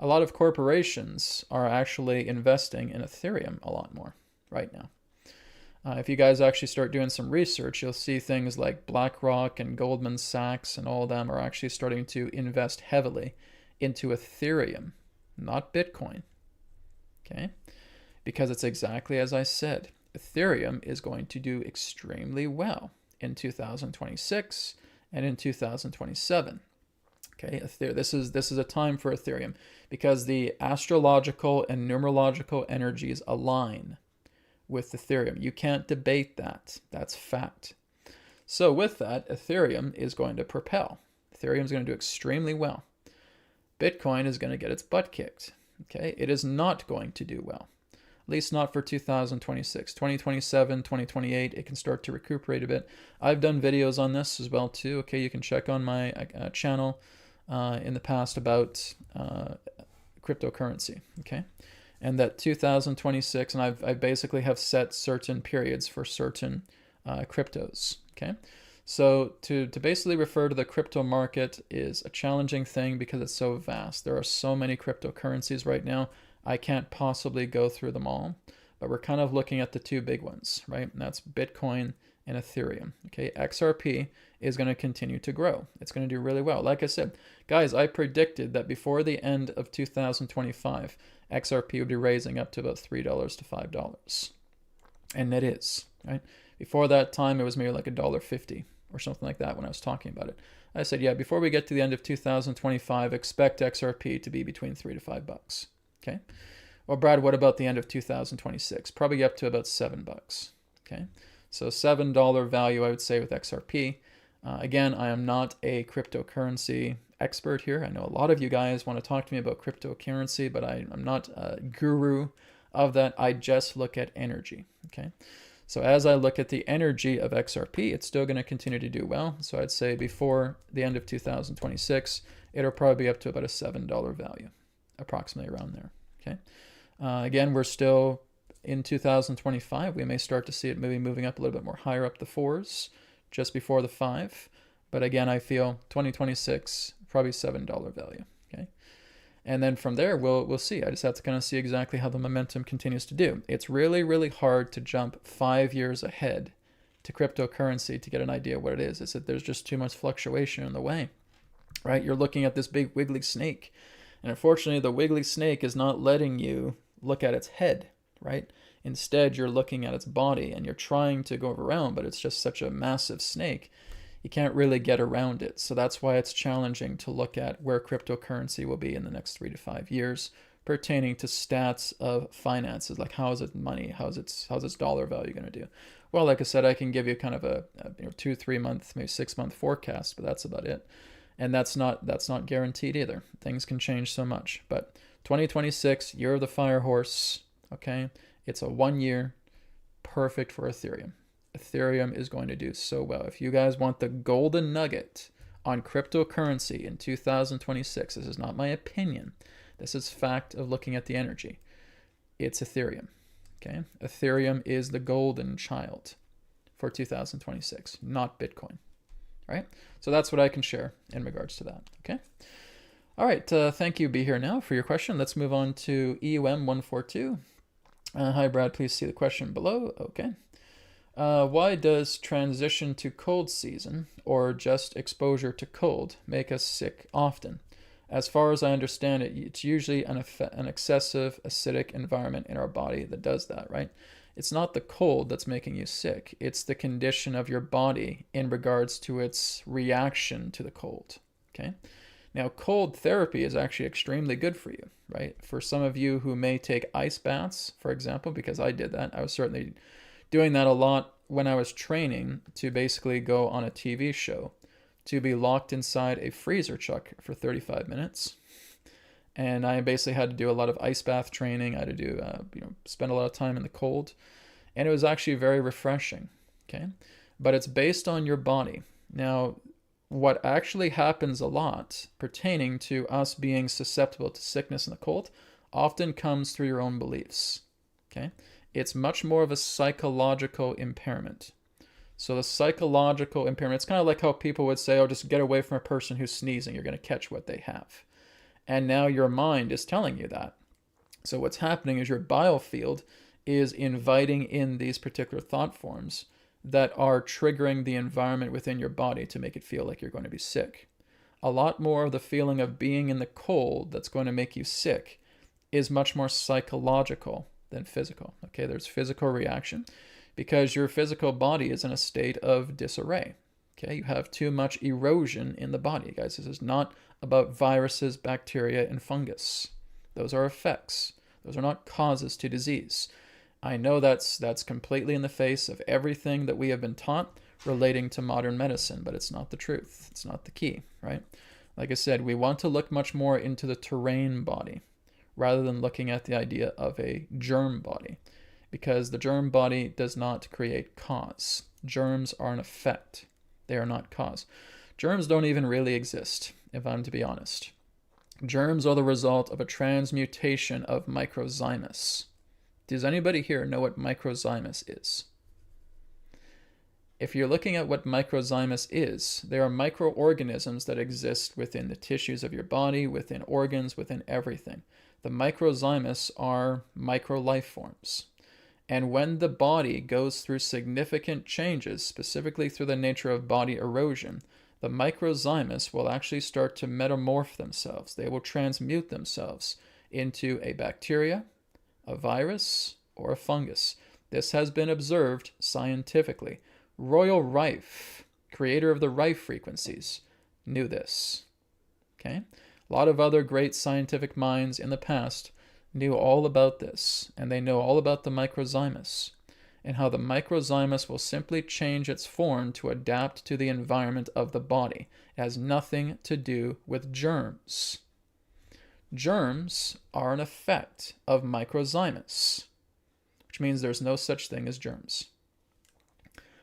S2: a lot of corporations are actually investing in Ethereum a lot more right now. If you guys actually start doing some research, you'll see things like BlackRock and Goldman Sachs and all of them are actually starting to invest heavily into Ethereum, not Bitcoin. Okay, because it's exactly as I said. Ethereum is going to do extremely well in 2026 and in 2027. Okay, this is a time for Ethereum because the astrological and numerological energies align with Ethereum. You can't debate that. That's fact. So with that, Ethereum is going to propel. Ethereum is going to do extremely well. Bitcoin is going to get its butt kicked. Okay, it is not going to do well. At least not for 2026. 2027, 2028, it can start to recuperate a bit. I've done videos on this as well too. Okay, you can check on my channel in the past about cryptocurrency. Okay, and that 2026, and I basically have set certain periods for certain cryptos. Okay, so to basically refer to the crypto market is a challenging thing because it's so vast. There are so many cryptocurrencies right now. I can't possibly go through them all, but we're kind of looking at the two big ones, right? And that's Bitcoin and Ethereum. Okay, XRP is going to continue to grow. It's going to do really well. Like I said, guys, I predicted that before the end of 2025, XRP would be raising up to about $3 to $5. And it is, right? Before that time, it was maybe like $1.50 or something like that when I was talking about it. I said, yeah, before we get to the end of 2025, expect XRP to be between $3 to $5. Okay. Well, Brad, what about the end of 2026? Probably up to about $7. Okay. So $7 value, I would say, with XRP. Again, I am not a cryptocurrency expert here. I know a lot of you guys want to talk to me about cryptocurrency, but I'm not a guru of that. I just look at energy. Okay. So as I look at the energy of XRP, it's still going to continue to do well. So I'd say before the end of 2026, it'll probably be up to about a $7 value, approximately around there. Okay. Again, we're still in 2025. We may start to see it maybe moving up a little bit more higher up the 4s, just before the 5. But again, I feel 2026, probably $7 value. Okay. And then from there, we'll see. I just have to kind of see exactly how the momentum continues to do. It's really, really hard to jump 5 years ahead to cryptocurrency to get an idea what it is. It's that there's just too much fluctuation in the way, right? You're looking at this big wiggly snake. And unfortunately, the wiggly snake is not letting you look at its head, right? Instead, you're looking at its body and you're trying to go around, but it's just such a massive snake. You can't really get around it. So that's why it's challenging to look at where cryptocurrency will be in the next 3 to 5 years pertaining to stats of finances. Like how is it money? How's its dollar value going to do? Well, like I said, I can give you kind of a 2, 3 month, maybe 6 month forecast, but that's about it. And that's not guaranteed either. Things can change so much. But 2026, year of the fire horse, okay? It's a 1 year, perfect for Ethereum. Ethereum is going to do so well. If you guys want the golden nugget on cryptocurrency in 2026, this is not my opinion. This is fact of looking at the energy. It's Ethereum, okay? Ethereum is the golden child for 2026, not Bitcoin. Right? So that's what I can share in regards to that. Okay. All right. Thank you, Be Here Now, for your question. Let's move on to EUM142. Hi, Brad. Please see the question below. Okay. Why does transition to cold season or just exposure to cold make us sick often? As far as I understand it, it's usually an excessive acidic environment in our body that does that, right? It's not the cold that's making you sick. It's the condition of your body in regards to its reaction to the cold, okay? Now, cold therapy is actually extremely good for you, right? For some of you who may take ice baths, for example, because I did that. I was certainly doing that a lot when I was training to basically go on a TV show, to be locked inside a freezer chuck for 35 minutes. And I basically had to do a lot of ice bath training. I had to do, spend a lot of time in the cold. And it was actually very refreshing, okay? But it's based on your body. Now, what actually happens a lot pertaining to us being susceptible to sickness in the cold often comes through your own beliefs, okay? It's much more of a psychological impairment. So the psychological impairment, it's kind of like how people would say, oh, just get away from a person who's sneezing. You're going to catch what they have. And now your mind is telling you that. So what's happening is your biofield is inviting in these particular thought forms that are triggering the environment within your body to make it feel like you're going to be sick. A lot more of the feeling of being in the cold that's going to make you sick is much more psychological than physical. Okay, there's physical reaction because your physical body is in a state of disarray. Okay, you have too much erosion in the body, guys. This is not about viruses, bacteria, and fungus. Those are effects. Those are not causes to disease. I know that's completely in the face of everything that we have been taught relating to modern medicine, but it's not the truth. It's not the key, right? Like I said, we want to look much more into the terrain body rather than looking at the idea of a germ body, because the germ body does not create cause. Germs are an effect. They are not cause. Germs don't even really exist, if I'm to be honest. Germs are the result of a transmutation of microzymus. Does anybody here know what microzymus is? If you're looking at what microzymus is, there are microorganisms that exist within the tissues of your body, within organs, within everything. The microzymus are micro life forms. And when the body goes through significant changes, specifically through the nature of body erosion, the microzymus will actually start to metamorph themselves. They will transmute themselves into a bacteria, a virus, or a fungus. This has been observed scientifically. Royal Rife, creator of the Rife frequencies, knew this. Okay? A lot of other great scientific minds in the past knew all about this, and they know all about the microzymus and how the microzymus will simply change its form to adapt to the environment of the body. It has nothing to do with germs. Germs are an effect of microzymus, which means there's no such thing as germs.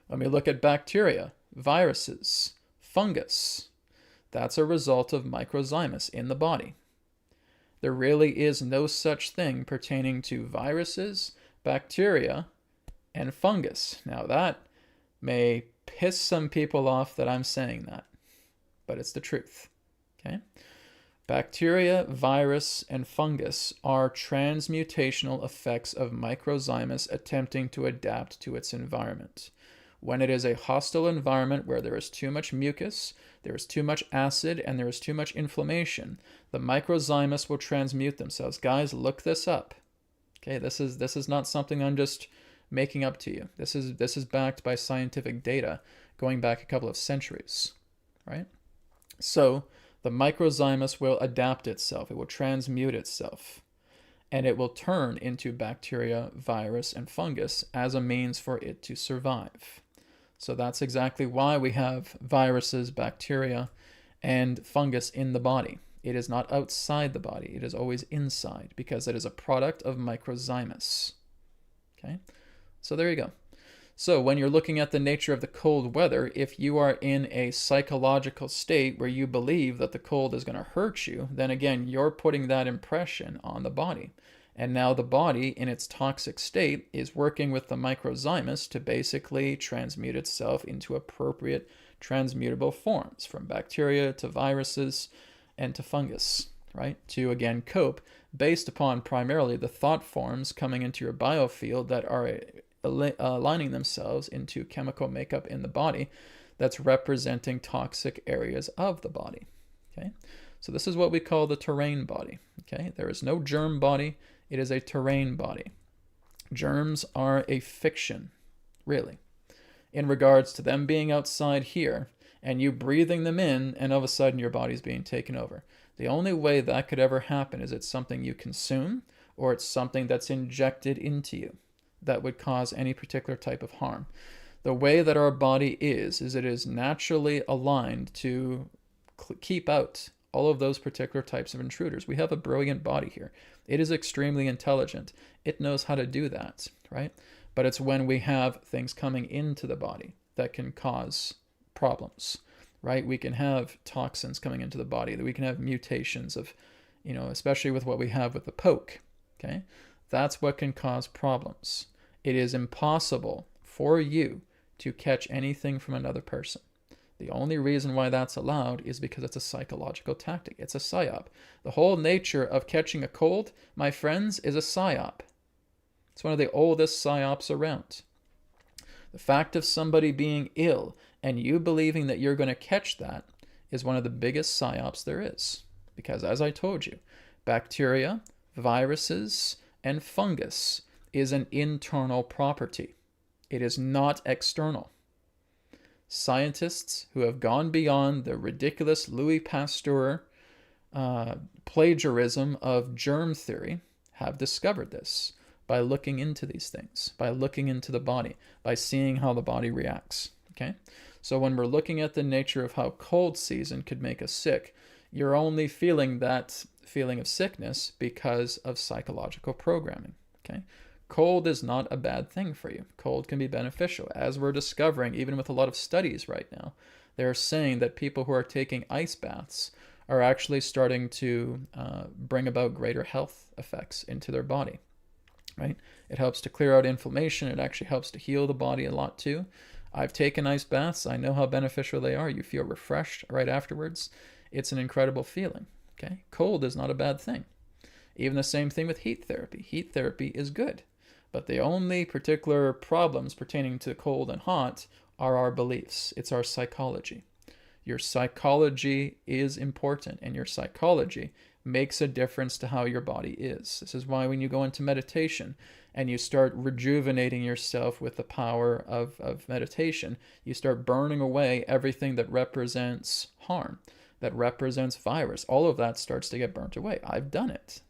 S2: When we look at bacteria, viruses, fungus, that's a result of microzymus in the body. There really is no such thing pertaining to viruses, bacteria, and fungus. Now that may piss some people off that I'm saying that, but it's the truth. Okay? Bacteria, virus, and fungus are transmutational effects of microzymus attempting to adapt to its environment. When it is a hostile environment where there is too much mucus, there is too much acid, and there is too much inflammation, the microzymus will transmute themselves. Guys, look this up. Okay, this is not something I'm just making up to you. This is backed by scientific data going back a couple of centuries, right? So the microzymus will adapt itself. It will transmute itself, and it will turn into bacteria, virus, and fungus as a means for it to survive. So that's exactly why we have viruses, bacteria, and fungus in the body. It is not outside the body. It is always inside because it is a product of microzymus. Okay? So there you go. So when you're looking at the nature of the cold weather, if you are in a psychological state where you believe that the cold is going to hurt you, then again, you're putting that impression on the body. And now the body, in its toxic state, is working with the microzymus to basically transmute itself into appropriate transmutable forms, from bacteria to viruses and to fungus, right? To, again, cope based upon primarily the thought forms coming into your biofield that are aligning themselves into chemical makeup in the body that's representing toxic areas of the body, okay? So this is what we call the terrain body, okay? There is no germ body. It is a terrain body. Germs are a fiction, really, in regards to them being outside here and you breathing them in and all of a sudden your body's being taken over. The only way that could ever happen is it's something you consume or it's something that's injected into you that would cause any particular type of harm. The way that our body is it is naturally aligned to keep out all of those particular types of intruders. We have a brilliant body here. It is extremely intelligent. It knows how to do that, right? But it's when we have things coming into the body that can cause problems, right? We can have toxins coming into the body, that we can have mutations of, especially with what we have with the poke, okay? That's what can cause problems. It is impossible for you to catch anything from another person. The only reason why that's allowed is because it's a psychological tactic. It's a psyop. The whole nature of catching a cold, my friends, is a psyop. It's one of the oldest psyops around. The fact of somebody being ill and you believing that you're going to catch that is one of the biggest psyops there is. Because as I told you, bacteria, viruses, and fungus is an internal property. It is not external. Scientists who have gone beyond the ridiculous Louis Pasteur plagiarism of germ theory have discovered this by looking into these things, by looking into the body, by seeing how the body reacts. Okay? So when we're looking at the nature of how cold season could make us sick, you're only feeling that feeling of sickness because of psychological programming. Okay? Cold is not a bad thing for you. Cold can be beneficial. As we're discovering, even with a lot of studies right now, they're saying that people who are taking ice baths are actually starting to bring about greater health effects into their body. Right? It helps to clear out inflammation. It actually helps to heal the body a lot too. I've taken ice baths. I know how beneficial they are. You feel refreshed right afterwards. It's an incredible feeling. Okay? Cold is not a bad thing. Even the same thing with heat therapy. Heat therapy is good. But the only particular problems pertaining to cold and hot are our beliefs. It's our psychology. Your psychology is important, and your psychology makes a difference to how your body is. This is why when you go into meditation and you start rejuvenating yourself with the power of meditation, you start burning away everything that represents harm, that represents virus. All of that starts to get burnt away. I've done it,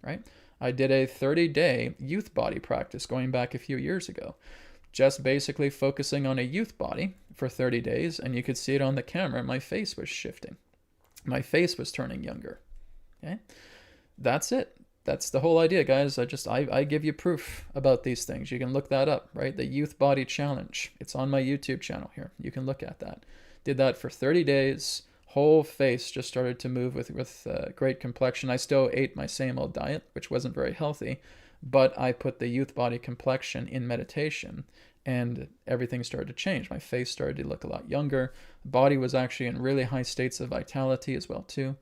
S2: right? I did a 30-day youth body practice going back a few years ago, just basically focusing on a youth body for 30 days, and you could see it on the camera. My face was shifting. My face was turning younger. Okay? That's it. That's the whole idea, guys. I give you proof about these things. You can look that up, right? The Youth Body Challenge. It's on my YouTube channel here. You can look at that. Did that for 30 days. Whole face just started to move with great complexion. I still ate my same old diet, which wasn't very healthy, but I put the youth body complexion in meditation, and everything started to change. My face started to look a lot younger. Body was actually in really high states of vitality as well too.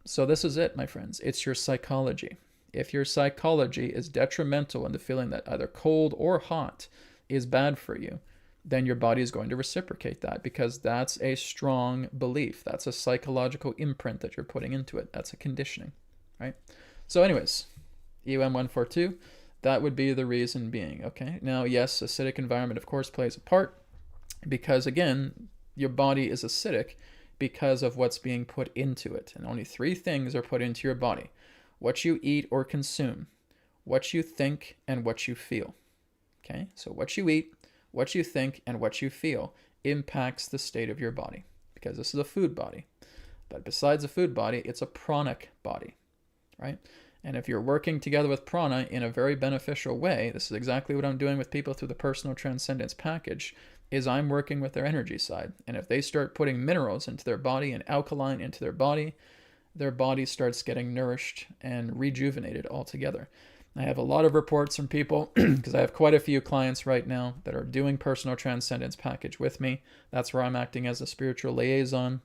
S2: So this is it, my friends. It's your psychology. If your psychology is detrimental in the feeling that either cold or hot is bad for you, then your body is going to reciprocate that, because that's a strong belief. That's a psychological imprint that you're putting into it. That's a conditioning, right? So anyways, EUM142, that would be the reason being, okay? Now, yes, acidic environment, of course, plays a part, because, again, your body is acidic because of what's being put into it. And only 3 things are put into your body: what you eat or consume, what you think, and what you feel. Okay? So what you eat, what you think, and what you feel impacts the state of your body, because this is a food body. But besides a food body, it's a pranic body, right? And if you're working together with prana in a very beneficial way, this is exactly what I'm doing with people through the Personal Transcendence package, is I'm working with their energy side. And if they start putting minerals into their body and alkaline into their body starts getting nourished and rejuvenated altogether. I have a lot of reports from people, because I have quite a few clients right now that are doing Personal Transcendence package with me. That's where I'm acting as a spiritual liaison.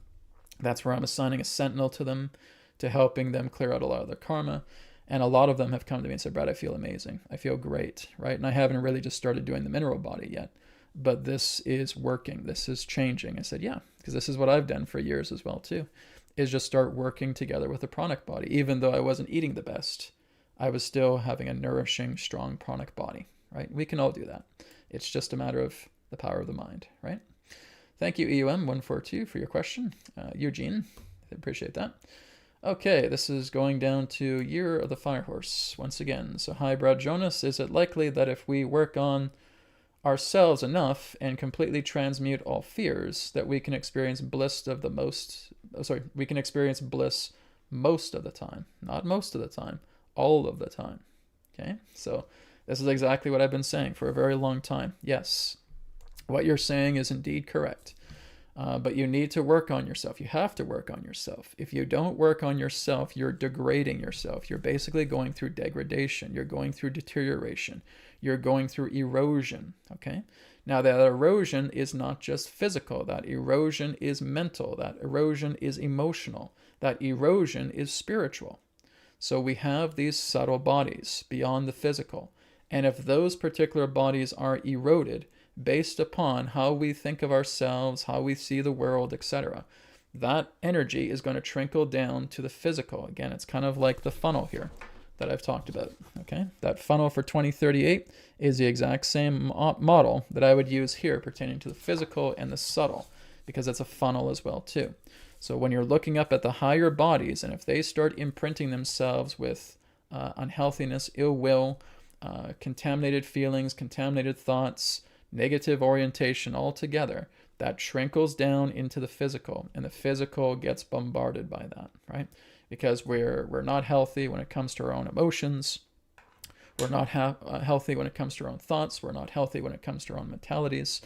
S2: That's where I'm assigning a sentinel to them, to helping them clear out a lot of their karma. And a lot of them have come to me and said, Brad, I feel amazing. I feel great, right? And I haven't really just started doing the mineral body yet, but this is working. This is changing. I said, yeah, because this is what I've done for years as well too, is just start working together with the pranic body. Even though I wasn't eating the best, I was still having a nourishing, strong pranic body, right? We can all do that. It's just a matter of the power of the mind, right? Thank you, EUM142, for your question. Eugene, I appreciate that. Okay, this is going down to Year of the Fire Horse once again. So, hi, Brad Jonas. Is it likely that if we work on ourselves enough and completely transmute all fears, that we can experience bliss we can experience bliss most of the time? Not most of the time, all of the time. Okay, so this is exactly what I've been saying for a very long time. Yes, what you're saying is indeed correct. But you need to work on yourself. You have to work on yourself. If you don't work on yourself, you're degrading yourself. You're basically going through degradation. You're going through deterioration. You're going through erosion, okay? Now, that erosion is not just physical. That erosion is mental. That erosion is emotional. That erosion is spiritual. So we have these subtle bodies beyond the physical. And if those particular bodies are eroded, based upon how we think of ourselves, how we see the world, etc., that energy is going to trickle down to the physical. Again, it's kind of like the funnel here that I've talked about, okay? That funnel for 2038 is the exact same model that I would use here pertaining to the physical and the subtle, because it's a funnel as well too. So when you're looking up at the higher bodies, and if they start imprinting themselves with unhealthiness, ill will, contaminated feelings, contaminated thoughts, negative orientation altogether, that trickles down into the physical, and the physical gets bombarded by that, right? Because we're not healthy when it comes to our own emotions. We're not healthy when it comes to our own thoughts. We're not healthy when it comes to our own mentalities,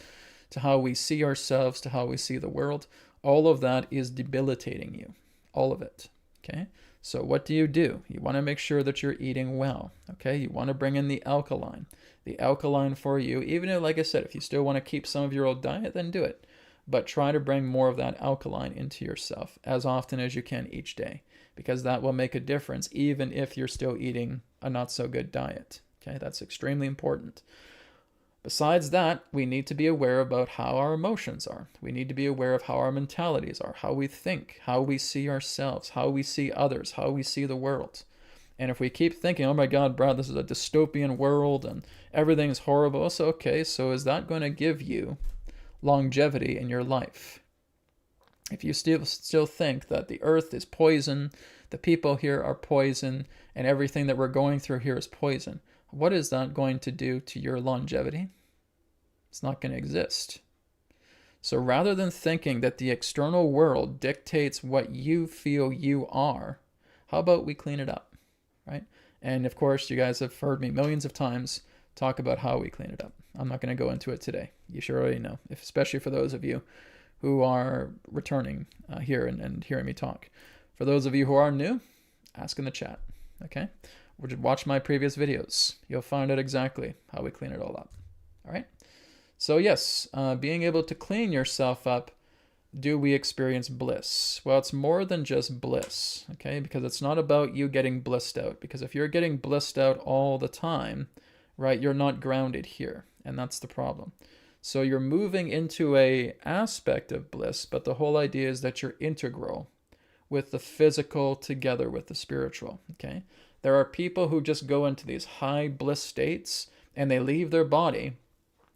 S2: to how we see ourselves, to how we see the world. All of that is debilitating you, all of it, okay? So what do? You want to make sure that you're eating well, okay? You want to bring in the alkaline. The alkaline for you, even if, like I said, if you still want to keep some of your old diet, then do it. But try to bring more of that alkaline into yourself as often as you can each day, because that will make a difference even if you're still eating a not so good diet, okay? That's extremely important. Besides that, we need to be aware about how our emotions are. We need to be aware of how our mentalities are, how we think, how we see ourselves, how we see others, how we see the world. And if we keep thinking, oh my God, Brad, this is a dystopian world and everything's horrible, so okay, so is that going to give you longevity in your life? If you still think that the earth is poison, the people here are poison, and everything that we're going through here is poison, what is that going to do to your longevity? It's not going to exist. So rather than thinking that the external world dictates what you feel you are, how about we clean it up, right? And of course, you guys have heard me millions of times talk about how we clean it up. I'm not going to go into it today. You should already know, especially for those of you who are returning here and hearing me talk. For those of you who are new, ask in the chat, okay? Or just watch my previous videos. You'll find out exactly how we clean it all up. All right? So yes, being able to clean yourself up, do we experience bliss? Well, it's more than just bliss, okay? Because it's not about you getting blissed out. Because if you're getting blissed out all the time, right, you're not grounded here. And that's the problem. So you're moving into a aspect of bliss, but the whole idea is that you're integral with the physical together with the spiritual, okay? There are people who just go into these high bliss states and they leave their body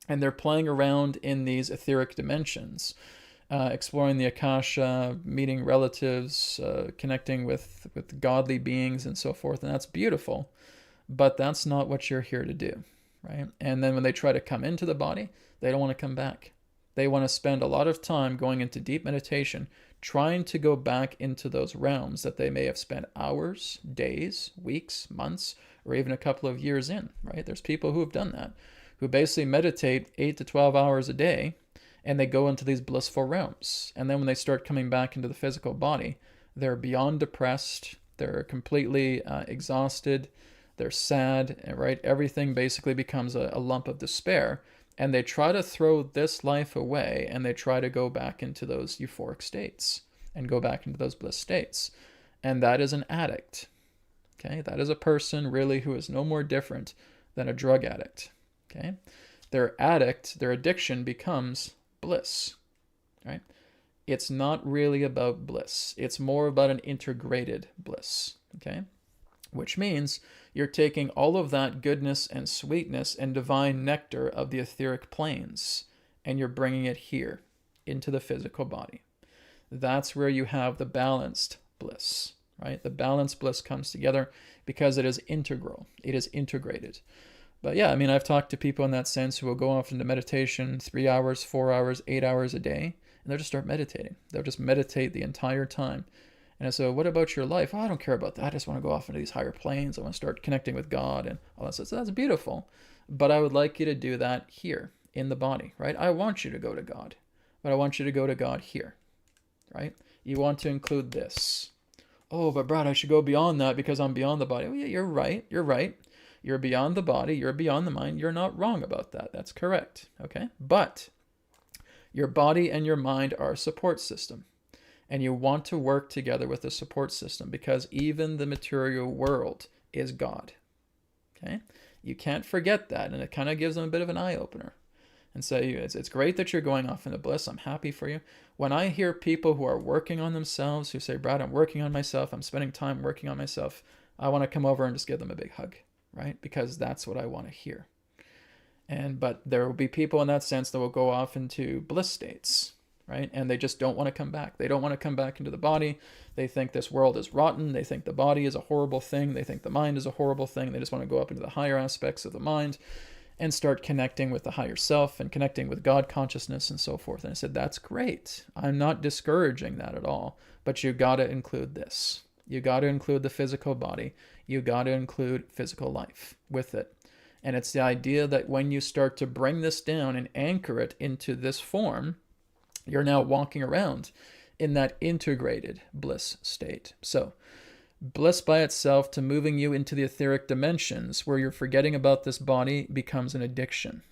S2: and they're playing around in these etheric dimensions, exploring the Akasha, meeting relatives, connecting with godly beings and so forth. And that's beautiful, but that's not what you're here to do, right? And then when they try to come into the body, they don't want to come back. They want to spend a lot of time going into deep meditation, trying to go back into those realms that they may have spent hours, days, weeks, months, or even a couple of years in, right? There's people who have done that, who basically meditate 8 to 12 hours a day, and they go into these blissful realms. And then when they start coming back into the physical body, they're beyond depressed, they're completely exhausted, they're sad, right? Everything basically becomes a lump of despair. And they try to throw this life away, and they try to go back into those euphoric states and go back into those bliss states. And that is an addict, okay? That is a person really who is no more different than a drug addict, okay? Their addiction becomes bliss, right? It's not really about bliss. It's more about an integrated bliss, okay? Which means you're taking all of that goodness and sweetness and divine nectar of the etheric planes, and you're bringing it here into the physical body. That's where you have the balanced bliss, right? The balanced bliss comes together because it is integral. It is integrated. But yeah, I mean, I've talked to people in that sense who will go off into meditation 3 hours, 4 hours, 8 hours a day, and they'll just start meditating. They'll just meditate the entire time. And so, what about your life? Oh, I don't care about that. I just want to go off into these higher planes. I want to start connecting with God and all that stuff. So that's beautiful. But I would like you to do that here in the body, right? I want you to go to God, but I want you to go to God here, right? You want to include this. Oh, but Brad, I should go beyond that because I'm beyond the body. Oh, yeah, you're right. You're right. You're beyond the body. You're beyond the mind. You're not wrong about that. That's correct, okay? But your body and your mind are a support system. And you want to work together with the support system because even the material world is God. Okay? You can't forget that, and it kind of gives them a bit of an eye-opener. And say, it's great that you're going off into bliss. I'm happy for you. When I hear people who are working on themselves, who say, Brad, I'm working on myself, I'm spending time working on myself, I want to come over and just give them a big hug, right? Because that's what I want to hear. But there will be people in that sense that will go off into bliss states. right? And they just don't want to come back. They don't want to come back into the body. They think this world is rotten. They think the body is a horrible thing. They think the mind is a horrible thing. They just want to go up into the higher aspects of the mind and start connecting with the higher self and connecting with God consciousness and so forth. And I said, that's great. I'm not discouraging that at all, but you got to include this. You got to include the physical body. You got to include physical life with it. And it's the idea that when you start to bring this down and anchor it into this form, you're now walking around in that integrated bliss state. So bliss by itself to moving you into the etheric dimensions where you're forgetting about this body becomes an addiction,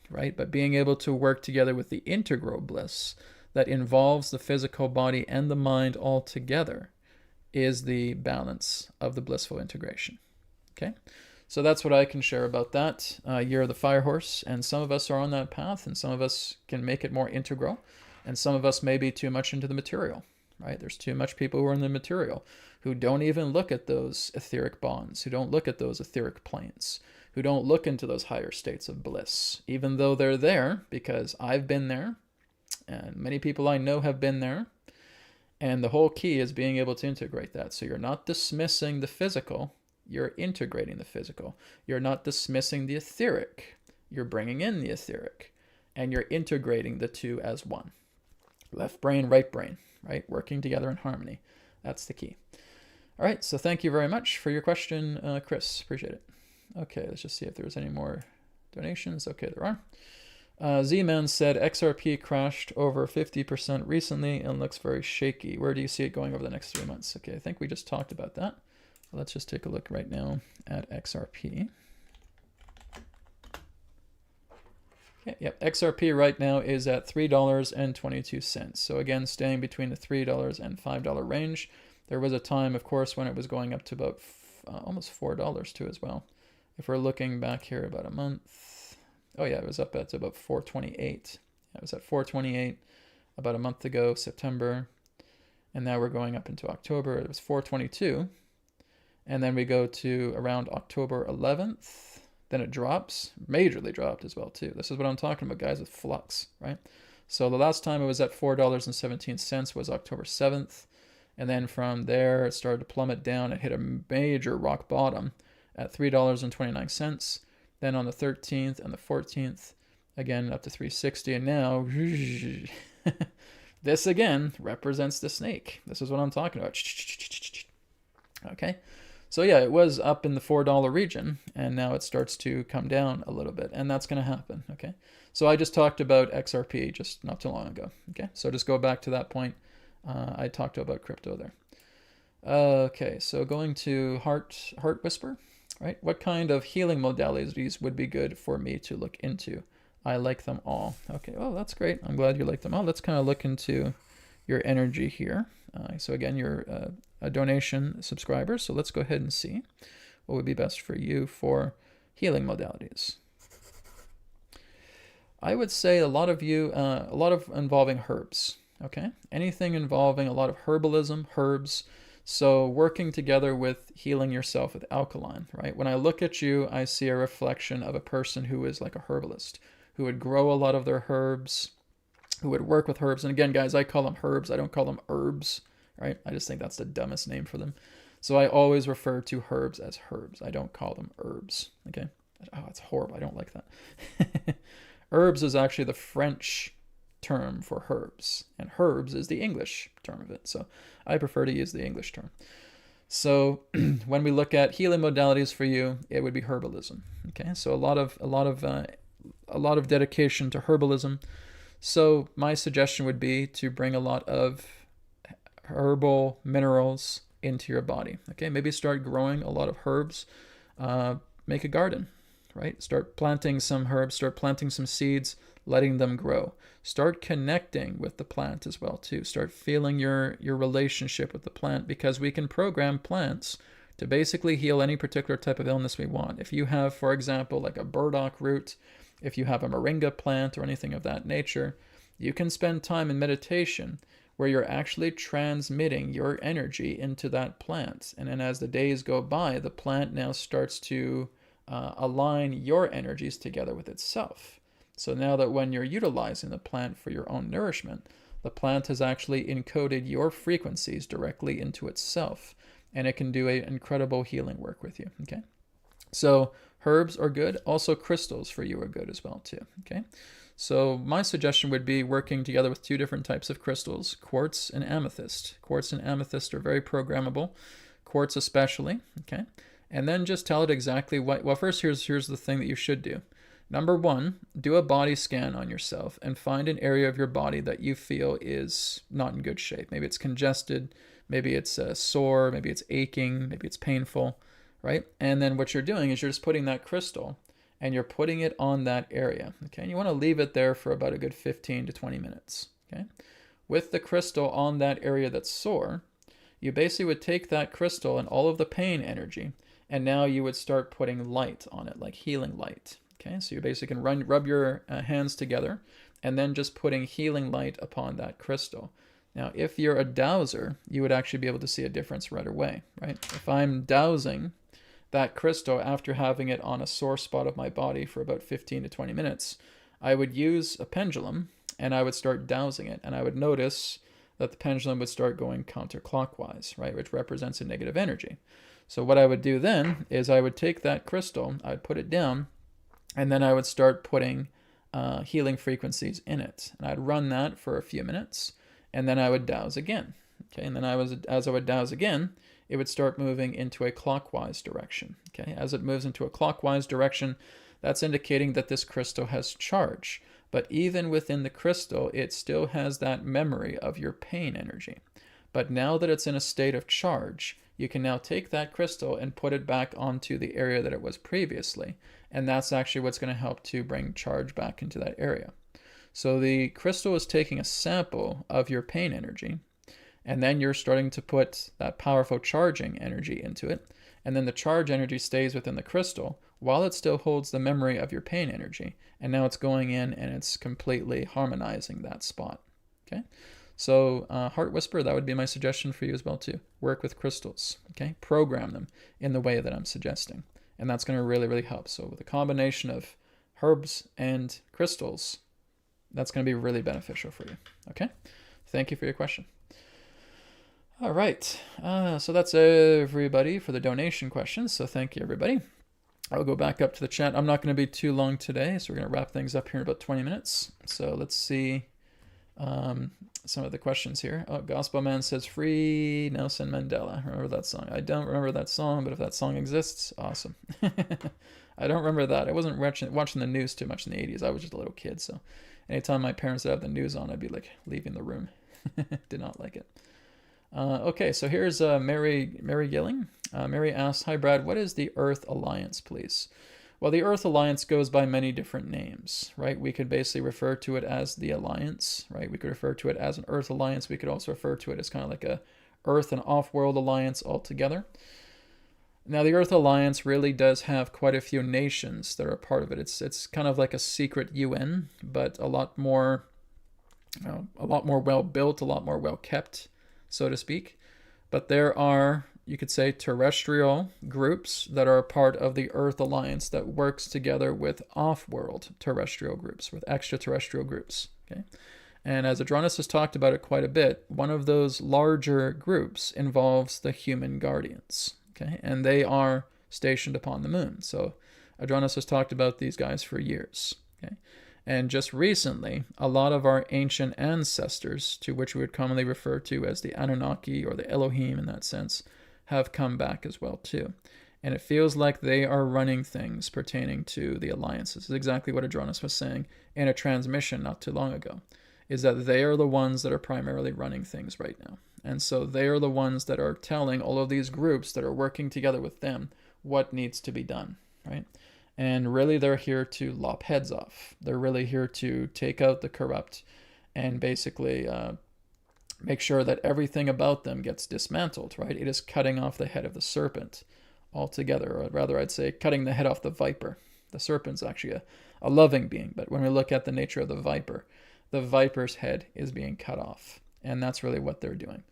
S2: right? But being able to work together with the integral bliss that involves the physical body and the mind all together is the balance of the blissful integration. Okay? So that's what I can share about that. You're the fire horse, and some of us are on that path, and some of us can make it more integral, and some of us may be too much into the material, right? There's too much people who are in the material, who don't even look at those etheric bonds, who don't look at those etheric planes, who don't look into those higher states of bliss, even though they're there, because I've been there, and many people I know have been there. And the whole key is being able to integrate that. So you're not dismissing the physical, you're integrating the physical. You're not dismissing the etheric, you're bringing in the etheric, and you're integrating the two as one. Left brain, right, right? Working together in harmony. That's the key. All right, so thank you very much for your question, Chris. Appreciate it. Okay, let's just see if there's any more donations. Okay, there are. Z-Man said XRP crashed over 50% recently and looks very shaky. Where do you see it going over the next 3 months? Okay, I think we just talked about that. Let's just take a look right now at XRP. Okay, yep, XRP right now is at $3.22. So again, staying between the $3 and $5 range. There was a time, of course, when it was going up to about almost $4 too as well. If we're looking back here about a month, oh yeah, it was up at about 428. It was at 428 about a month ago, September, and now we're going up into October. It was 422, and then we go to around October 11th. Then it drops, majorly dropped as well too. This is what I'm talking about, guys, with flux, right? So the last time it was at $4.17 was October 7th. And then from there, it started to plummet down. It hit a major rock bottom at $3.29. Then on the 13th and the 14th, again up to 360. And now, this again represents the snake. This is what I'm talking about. Okay. So yeah, it was up in the $4 region, and now it starts to come down a little bit, and that's going to happen, okay? So I just talked about XRP just not too long ago, okay? So just go back to that point. I talked about crypto there. Okay, so going to Heart Whisper, right? What kind of healing modalities would be good for me to look into? I like them all. Okay, oh, that's great. I'm glad you like them all. Let's kind of look into your energy here. So again, you're a donation subscriber, so let's go ahead and see what would be best for you for healing modalities. I would say a lot of involving herbs, okay? Anything involving a lot of herbalism, herbs, so working together with healing yourself with alkaline, right? When I look at you, I see a reflection of a person who is like a herbalist, who would grow a lot of their herbs, who would work with herbs. And again, guys, I call them herbs. I don't call them herbs, right? I just think that's the dumbest name for them. So I always refer to herbs as herbs. I don't call them herbs, okay? Oh, it's horrible. I don't like that. Herbs is actually the French term for herbs, and herbs is the English term of it. So I prefer to use the English term. So when we look at healing modalities for you, it would be herbalism, okay? So a lot of dedication to herbalism. So my suggestion would be to bring a lot of herbal minerals into your body. Okay, maybe start growing a lot of herbs. Make a garden, right? Start planting some herbs, start planting some seeds, letting them grow. Start connecting with the plant as well too. Start feeling your relationship with the plant, because we can program plants to basically heal any particular type of illness we want. If you have, for example, like a burdock root, if you have a moringa plant or anything of that nature, you can spend time in meditation where you're actually transmitting your energy into that plant. And then as the days go by, the plant now starts to align your energies together with itself. So now that when you're utilizing the plant for your own nourishment, the plant has actually encoded your frequencies directly into itself, and it can do an incredible healing work with you. Okay, so herbs are good. Also, crystals for you are good as well too. Okay, so my suggestion would be working together with two different types of crystals, quartz and amethyst. Quartz and amethyst are very programmable, quartz especially. Okay, and then just tell it exactly what. Well, first, here's the thing that you should do. Number one, do a body scan on yourself and find an area of your body that you feel is not in good shape. Maybe it's congested, maybe it's sore, maybe it's aching, maybe it's painful, right? And then what you're doing is you're just putting that crystal and you're putting it on that area, okay? And you want to leave it there for about a good 15 to 20 minutes, okay? With the crystal on that area that's sore, you basically would take that crystal and all of the pain energy, and now you would start putting light on it, like healing light. Okay, so you basically can rub your hands together and then just putting healing light upon that crystal. Now, if you're a dowser, you would actually be able to see a difference right away, right? If I'm dowsing that crystal after having it on a sore spot of my body for about 15 to 20 minutes, I would use a pendulum and I would start dowsing it, and I would notice that the pendulum would start going counterclockwise, right, which represents a negative energy. So what I would do then is I would take that crystal, I would put it down, and then I would start putting healing frequencies in it. And I'd run that for a few minutes, and then I would douse again. Okay, and then as I would douse again, it would start moving into a clockwise direction. Okay, as it moves into a clockwise direction, that's indicating that this crystal has charge. But even within the crystal, it still has that memory of your pain energy. But now that it's in a state of charge, you can now take that crystal and put it back onto the area that it was previously. And that's actually what's going to help to bring charge back into that area. So the crystal is taking a sample of your pain energy, and then you're starting to put that powerful charging energy into it. And then the charge energy stays within the crystal while it still holds the memory of your pain energy. And now it's going in and it's completely harmonizing that spot. Okay. So Heart Whisper, that would be my suggestion for you as well too. Work with crystals, okay? Program them in the way that I'm suggesting. And that's going to really, really help. So with a combination of herbs and crystals, that's going to be really beneficial for you, okay? Thank you for your question. All right, so that's everybody for the donation questions. So thank you, everybody. I'll go back up to the chat. I'm not going to be too long today, so we're going to wrap things up here in about 20 minutes. So let's see some of the questions here. Oh, Gospel Man says, "Free Nelson Mandela." Remember that song? I don't remember that song, but if that song exists, awesome. I don't remember that. I wasn't watching the news too much in the 80s. I was just a little kid, so anytime my parents would have the news on, I'd be like leaving the room. Did not like it. Okay, so here's Mary Gilling. Mary asks, "Hi Brad, what is the Earth Alliance, please?" Well, the Earth Alliance goes by many different names, right? We could basically refer to it as the Alliance, right? We could refer to it as an Earth Alliance. We could also refer to it as kind of like a Earth and Off-World Alliance altogether. Now, the Earth Alliance really does have quite a few nations that are a part of it. It's kind of like a secret UN, but a lot more well built, a lot more well kept, so to speak. But there are, you could say, terrestrial groups that are a part of the Earth Alliance that works together with off-world terrestrial groups, with extraterrestrial groups. Okay, and as Adronis has talked about it quite a bit, one of those larger groups involves the Human Guardians. Okay, and they are stationed upon the moon. So Adronis has talked about these guys for years. Okay, and just recently, a lot of our ancient ancestors, to which we would commonly refer to as the Anunnaki or the Elohim in that sense, have come back as well too. And it feels like they are running things pertaining to the alliances. This is exactly what Adronis was saying in a transmission not too long ago, is that they are the ones that are primarily running things right now. And so they are the ones that are telling all of these groups that are working together with them what needs to be done, right? And really they're here to lop heads off. They're really here to take out the corrupt and basically make sure that everything about them gets dismantled, right? It is cutting off the head of the serpent altogether, or rather I'd say cutting the head off the viper. The serpent's actually a loving being, but when we look at the nature of the viper's head is being cut off, and that's really what they're doing.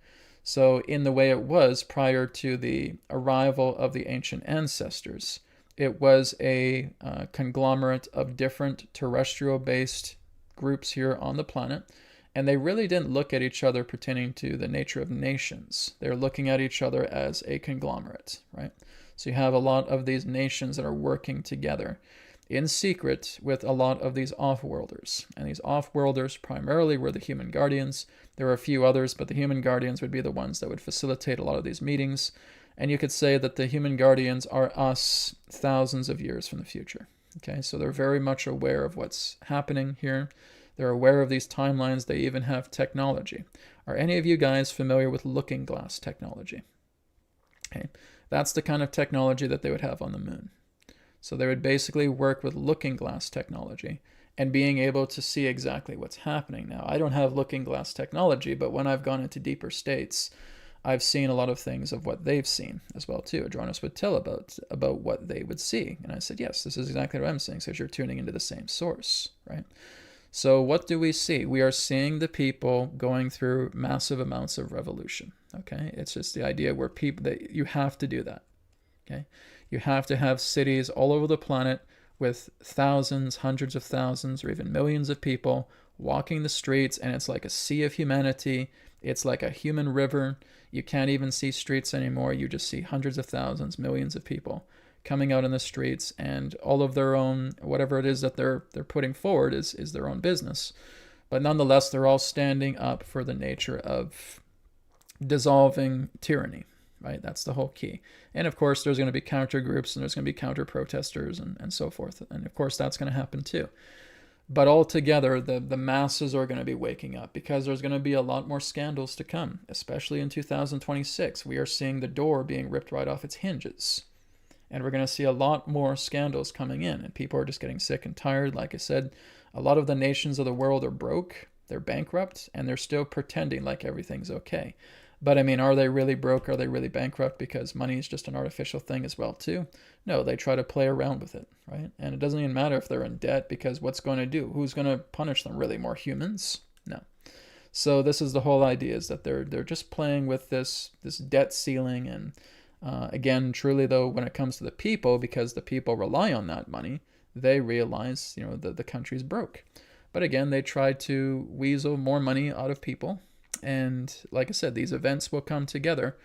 S2: So in the way it was prior to the arrival of the ancient ancestors, it was a conglomerate of different terrestrial-based groups here on the planet, And they really didn't look at each other pertaining to the nature of nations. They're looking at each other as a conglomerate, right? So you have a lot of these nations that are working together in secret with a lot of these off-worlders. And these off-worlders primarily were the human guardians. There were a few others, but the human guardians would be the ones that would facilitate a lot of these meetings. And you could say that the human guardians are us thousands of years from the future. Okay, so they're very much aware of what's happening here. They're aware of these timelines. They even have technology. Are any of you guys familiar with looking glass technology? Okay, that's the kind of technology that they would have on the moon. So they would basically work with looking glass technology and being able to see exactly what's happening. Now, I don't have looking glass technology, but when I've gone into deeper states, I've seen a lot of things of what they've seen as well too. Adronis would tell about what they would see. And I said, yes, this is exactly what I'm saying, because you're tuning into the same source, right? So what do we see? We are seeing the people going through massive amounts of revolution, okay? It's just the idea where people, that you have to do that, okay? You have to have cities all over the planet with thousands, hundreds of thousands, or even millions of people walking the streets, and it's like a sea of humanity. It's like a human river. You can't even see streets anymore. You just see hundreds of thousands, millions of people coming out in the streets, and all of their own, whatever it is that they're putting forward is their own business. But nonetheless, they're all standing up for the nature of dissolving tyranny, right? That's the whole key. And of course, there's going to be counter groups, and there's going to be counter protesters, and so forth. And of course, that's going to happen too. But altogether, the masses are going to be waking up, because there's going to be a lot more scandals to come, especially in 2026. We are seeing the door being ripped right off its hinges. And we're going to see a lot more scandals coming in, and people are just getting sick and tired. Like I said, a lot of the nations of the world are broke, they're bankrupt, and they're still pretending like everything's okay. But I mean, are they really broke? Are they really bankrupt because money is just an artificial thing as well too? No, they try to play around with it, right? And it doesn't even matter if they're in debt, because what's going to do? Who's going to punish them? Really, more humans? No. So this is the whole idea, is that they're just playing with this debt ceiling. And again, truly though, when it comes to the people, because the people rely on that money, they realize, that the country's broke. But again, they try to weasel more money out of people. And like I said, these events will come together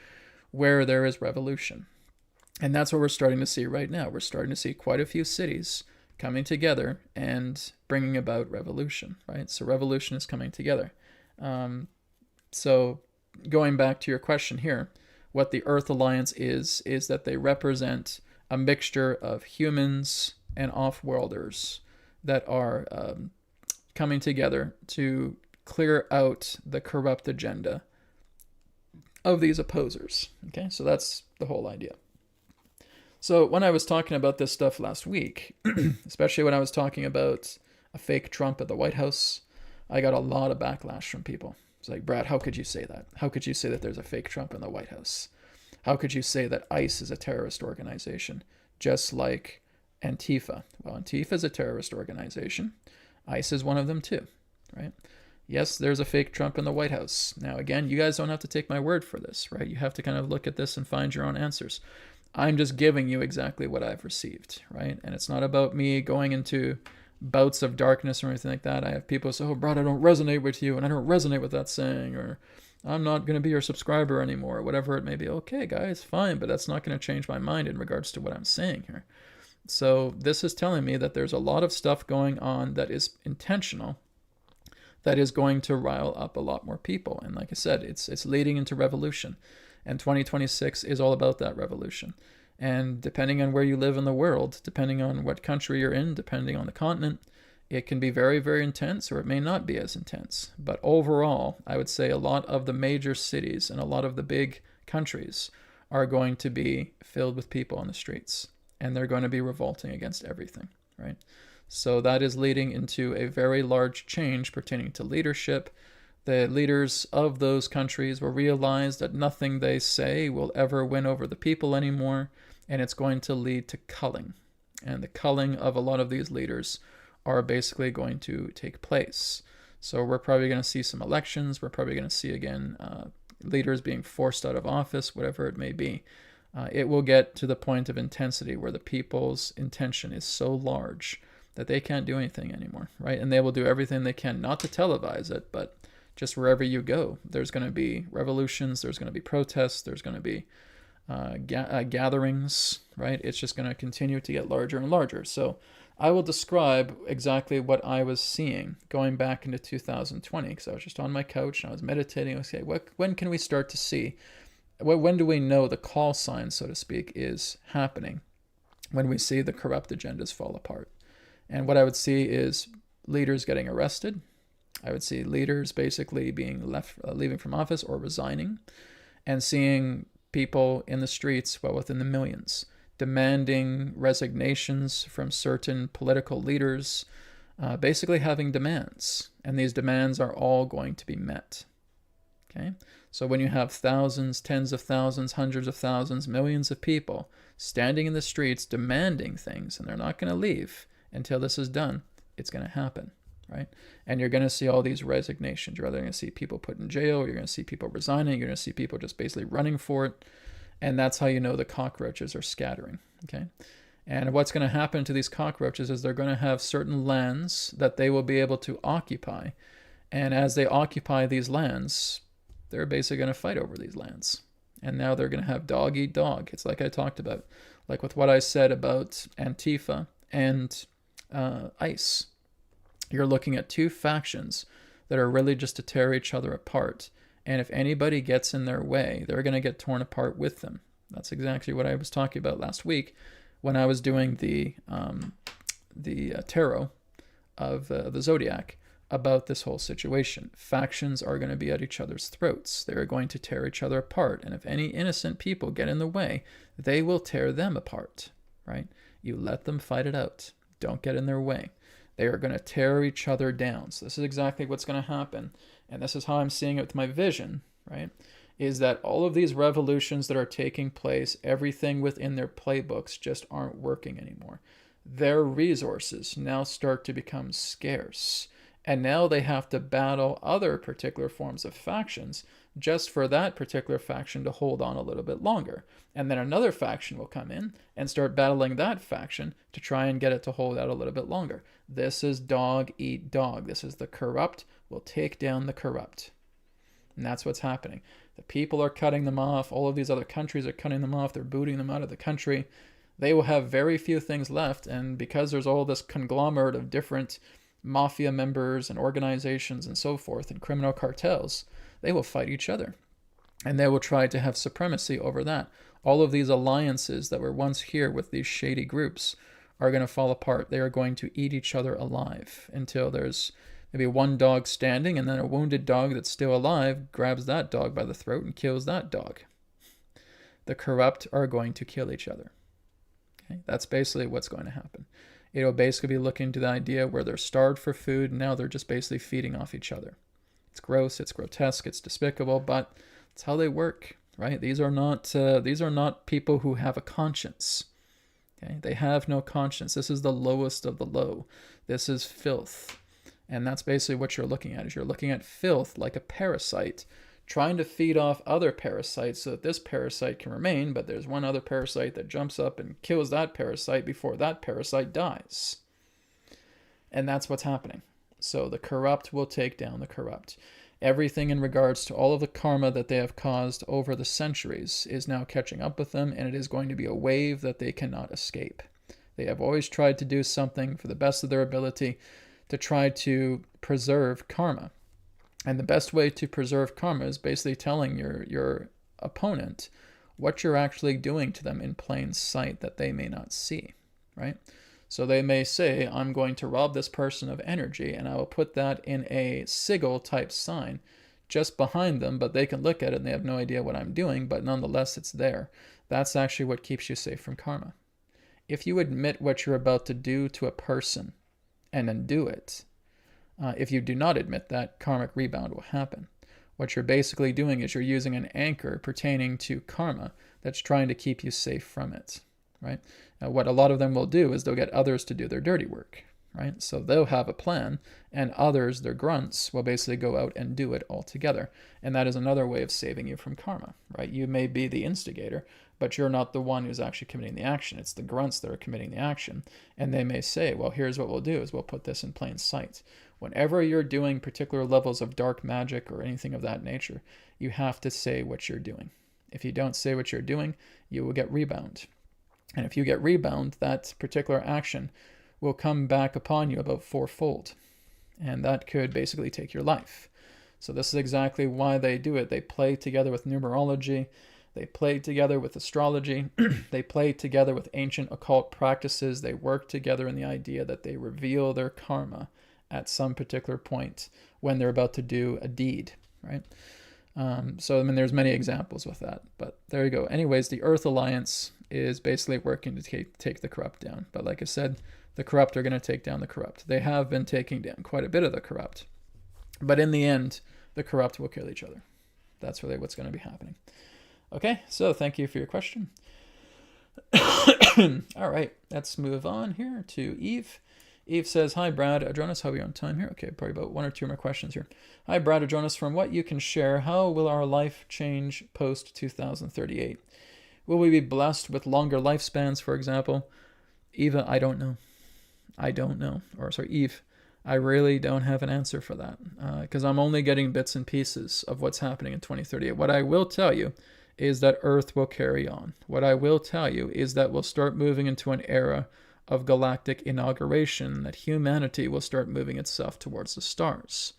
S2: where there is revolution. And that's what we're starting to see right now. We're starting to see quite a few cities coming together and bringing about revolution, right? So revolution is coming together. So going back to your question here, what the Earth Alliance is that they represent a mixture of humans and off-worlders that are coming together to clear out the corrupt agenda of these opposers. Okay, so that's the whole idea. So when I was talking about this stuff last week, especially when I was talking about a fake Trump at the White House, I got a lot of backlash from people. It's like, Brad, how could you say that? How could you say that there's a fake Trump in the White House? How could you say that ICE is a terrorist organization, just like Antifa? Well, Antifa is a terrorist organization. ICE is one of them too, right? Yes, there's a fake Trump in the White House. Now, again, you guys don't have to take my word for this, right? You have to kind of look at this and find your own answers. I'm just giving you exactly what I've received, right? And it's not about me going into bouts of darkness or anything like that. I have people say, oh, Brad, I don't resonate with you, and I don't resonate with that saying, or I'm not going to be your subscriber anymore, or whatever it may be. Okay, guys, fine, but that's not going to change my mind in regards to what I'm saying here. So this is telling me that there's a lot of stuff going on that is intentional, that is going to rile up a lot more people. And like I said, it's leading into revolution. And 2026 is all about that revolution. And depending on where you live in the world, depending on what country you're in, depending on the continent, it can be very, very intense, or it may not be as intense. But overall, I would say a lot of the major cities and a lot of the big countries are going to be filled with people on the streets. And they're going to be revolting against everything, right? So that is leading into a very large change pertaining to leadership. The leaders of those countries will realize that nothing they say will ever win over the people anymore, and it's going to lead to culling. And the culling of a lot of these leaders are basically going to take place. So we're probably going to see some elections. We're probably going to see, again, leaders being forced out of office, whatever it may be. It will get to the point of intensity where the people's intention is so large that they can't do anything anymore, right? And they will do everything they can, not to televise it, but Just wherever you go, there's going to be revolutions, there's going to be protests, there's going to be gatherings, right? It's just going to continue to get larger and larger. So I will describe exactly what I was seeing going back into 2020, because I was just on my couch and I was meditating. I was saying, when can we start to see? When do we know the call sign, so to speak, is happening? When we see the corrupt agendas fall apart. And what I would see is leaders getting arrested. I would see leaders basically being leaving from office or resigning, and seeing people in the streets, well, within the millions, demanding resignations from certain political leaders, basically having demands. And these demands are all going to be met. Okay? So when you have thousands, tens of thousands, hundreds of thousands, millions of people standing in the streets demanding things, and they're not going to leave until this is done, it's going to happen, right? And you're going to see all these resignations. You're either going to see people put in jail, you're going to see people resigning, you're going to see people just basically running for it. And that's how you know the cockroaches are scattering, okay? And what's going to happen to these cockroaches is they're going to have certain lands that they will be able to occupy. And as they occupy these lands, they're basically going to fight over these lands. And now they're going to have dog eat dog. It's like I talked about, like with what I said about Antifa and ICE. You're looking at two factions that are really just to tear each other apart. And if anybody gets in their way, they're going to get torn apart with them. That's exactly what I was talking about last week when I was doing the tarot of the Zodiac about this whole situation. Factions are going to be at each other's throats. They are going to tear each other apart. And if any innocent people get in the way, they will tear them apart, right? You let them fight it out. Don't get in their way. They are going to tear each other down. So this is exactly what's going to happen. And this is how I'm seeing it with my vision, right? Is that all of these revolutions that are taking place, everything within their playbooks just aren't working anymore. Their resources now start to become scarce. And now they have to battle other particular forms of factions just for that particular faction to hold on a little bit longer. And then another faction will come in and start battling that faction to try and get it to hold out a little bit longer. This is dog eat dog. This is the corrupt will take down the corrupt. And that's what's happening. The people are cutting them off. All of these other countries are cutting them off. They're booting them out of the country. They will have very few things left. And because there's all this conglomerate of different mafia members and organizations and so forth and criminal cartels, they will fight each other. And they will try to have supremacy over that. All of these alliances that were once here with these shady groups are going to fall apart. They are going to eat each other alive until there's maybe one dog standing, and then a wounded dog that's still alive grabs that dog by the throat and kills that dog. The corrupt are going to kill each other. Okay? That's basically what's going to happen. It'll basically be looking to the idea where they're starved for food, and now they're just basically feeding off each other. It's gross, it's grotesque, it's despicable, but it's how they work, right? These are not people who have a conscience. Okay? They have no conscience. This is the lowest of the low. This is filth. And that's basically what you're looking at, is you're looking at filth like a parasite, trying to feed off other parasites so that this parasite can remain, but there's one other parasite that jumps up and kills that parasite before that parasite dies. And that's what's happening. So the corrupt will take down the corrupt. Everything in regards to all of the karma that they have caused over the centuries is now catching up with them, and it is going to be a wave that they cannot escape. They have always tried to do something for the best of their ability to try to preserve karma. And the best way to preserve karma is basically telling your opponent what you're actually doing to them in plain sight that they may not see, right? So they may say, I'm going to rob this person of energy, and I will put that in a sigil type sign just behind them, but they can look at it and they have no idea what I'm doing, but nonetheless it's there. That's actually what keeps you safe from karma. If you admit what you're about to do to a person and then do it, if you do not admit that, karmic rebound will happen. What you're basically doing is you're using an anchor pertaining to karma that's trying to keep you safe from it, right? Now, what a lot of them will do is they'll get others to do their dirty work, right? So they'll have a plan, and others, their grunts, will basically go out and do it all together. And that is another way of saving you from karma, right? You may be the instigator, but you're not the one who's actually committing the action. It's the grunts that are committing the action. And they may say, well, here's what we'll do is we'll put this in plain sight. Whenever you're doing particular levels of dark magic or anything of that nature, you have to say what you're doing. If you don't say what you're doing, you will get rebound. And if you get rebound, that particular action will come back upon you about fourfold. And that could basically take your life. So this is exactly why they do it. They play together with numerology. They play together with astrology. They play together with ancient occult practices. They work together in the idea that they reveal their karma at some particular point when they're about to do a deed, right? So, I mean, there's many examples with that, but there you go. Anyways, the Earth Alliance is basically working to take the corrupt down. But like I said, the corrupt are going to take down the corrupt. They have been taking down quite a bit of the corrupt. But in the end, the corrupt will kill each other. That's really what's going to be happening. Okay, so thank you for your question. All right, let's move on here to Eve. Eve says, hi, Brad. Adronis, how are we on time here? Okay, probably about one or two more questions here. Hi, Brad. Adronis, from what you can share, how will our life change post-2038? Will we be blessed with longer lifespans, for example? Eva, I don't know. I don't know. Or, sorry, Eve, I really don't have an answer for that because I'm only getting bits and pieces of what's happening in 2038. What I will tell you is that Earth will carry on. What I will tell you is that we'll start moving into an era of galactic inauguration, that humanity will start moving itself towards the stars.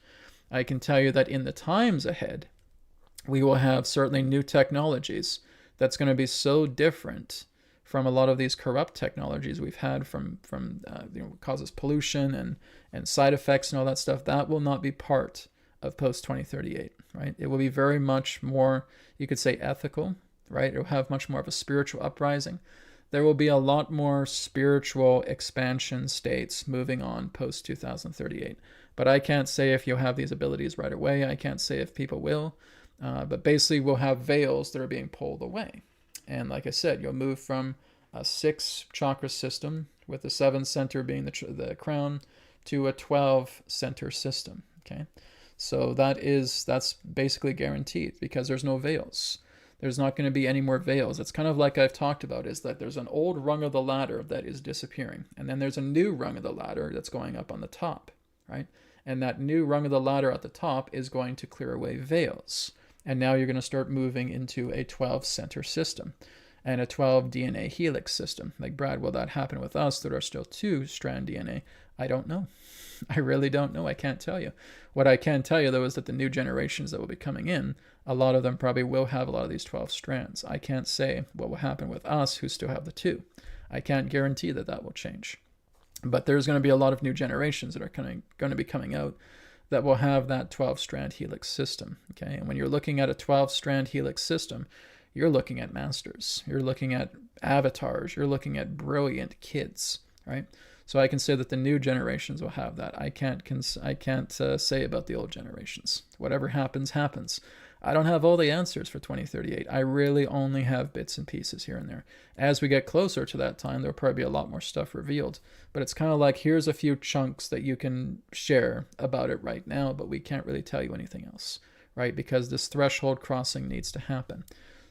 S2: I can tell you that in the times ahead, we will have certainly new technologies that's going to be so different from a lot of these corrupt technologies we've had from causes pollution and side effects and all that stuff. That will not be part of post 2038, right? It will be very much more, you could say, ethical, right? It will have much more of a spiritual uprising. There will be a lot more spiritual expansion states moving on post 2038. But I can't say if you'll have these abilities right away. I can't say if people will. But basically, we'll have veils that are being pulled away. And like I said, you'll move from a 6 chakra system with the 7th center being the crown to a 12 center system. Okay, so that's basically guaranteed because there's no veils. There's not going to be any more veils. It's kind of like I've talked about, is that there's an old rung of the ladder that is disappearing. And then there's a new rung of the ladder that's going up on the top, right? And that new rung of the ladder at the top is going to clear away veils. And now you're going to start moving into a 12 center system and a 12 DNA helix system. Like, Brad, will that happen with us that are still 2-strand DNA? I don't know. I really don't know. I can't tell you. What I can tell you, though, is that the new generations that will be coming in, a lot of them probably will have a lot of these 12 strands. I can't say what will happen with us who still have the 2. I can't guarantee that that will change. But there's going to be a lot of new generations that are going to be coming out that will have that 12-strand helix system. Okay, and when you're looking at a 12-strand helix system, you're looking at masters. You're looking at avatars. You're looking at brilliant kids, right? So I can say that the new generations will have that. I can't say about the old generations. Whatever happens, happens. I don't have all the answers for 2038. I really only have bits and pieces here and there. As we get closer to that time, there'll probably be a lot more stuff revealed. But it's kind of like, here's a few chunks that you can share about it right now, but we can't really tell you anything else, right? Because this threshold crossing needs to happen.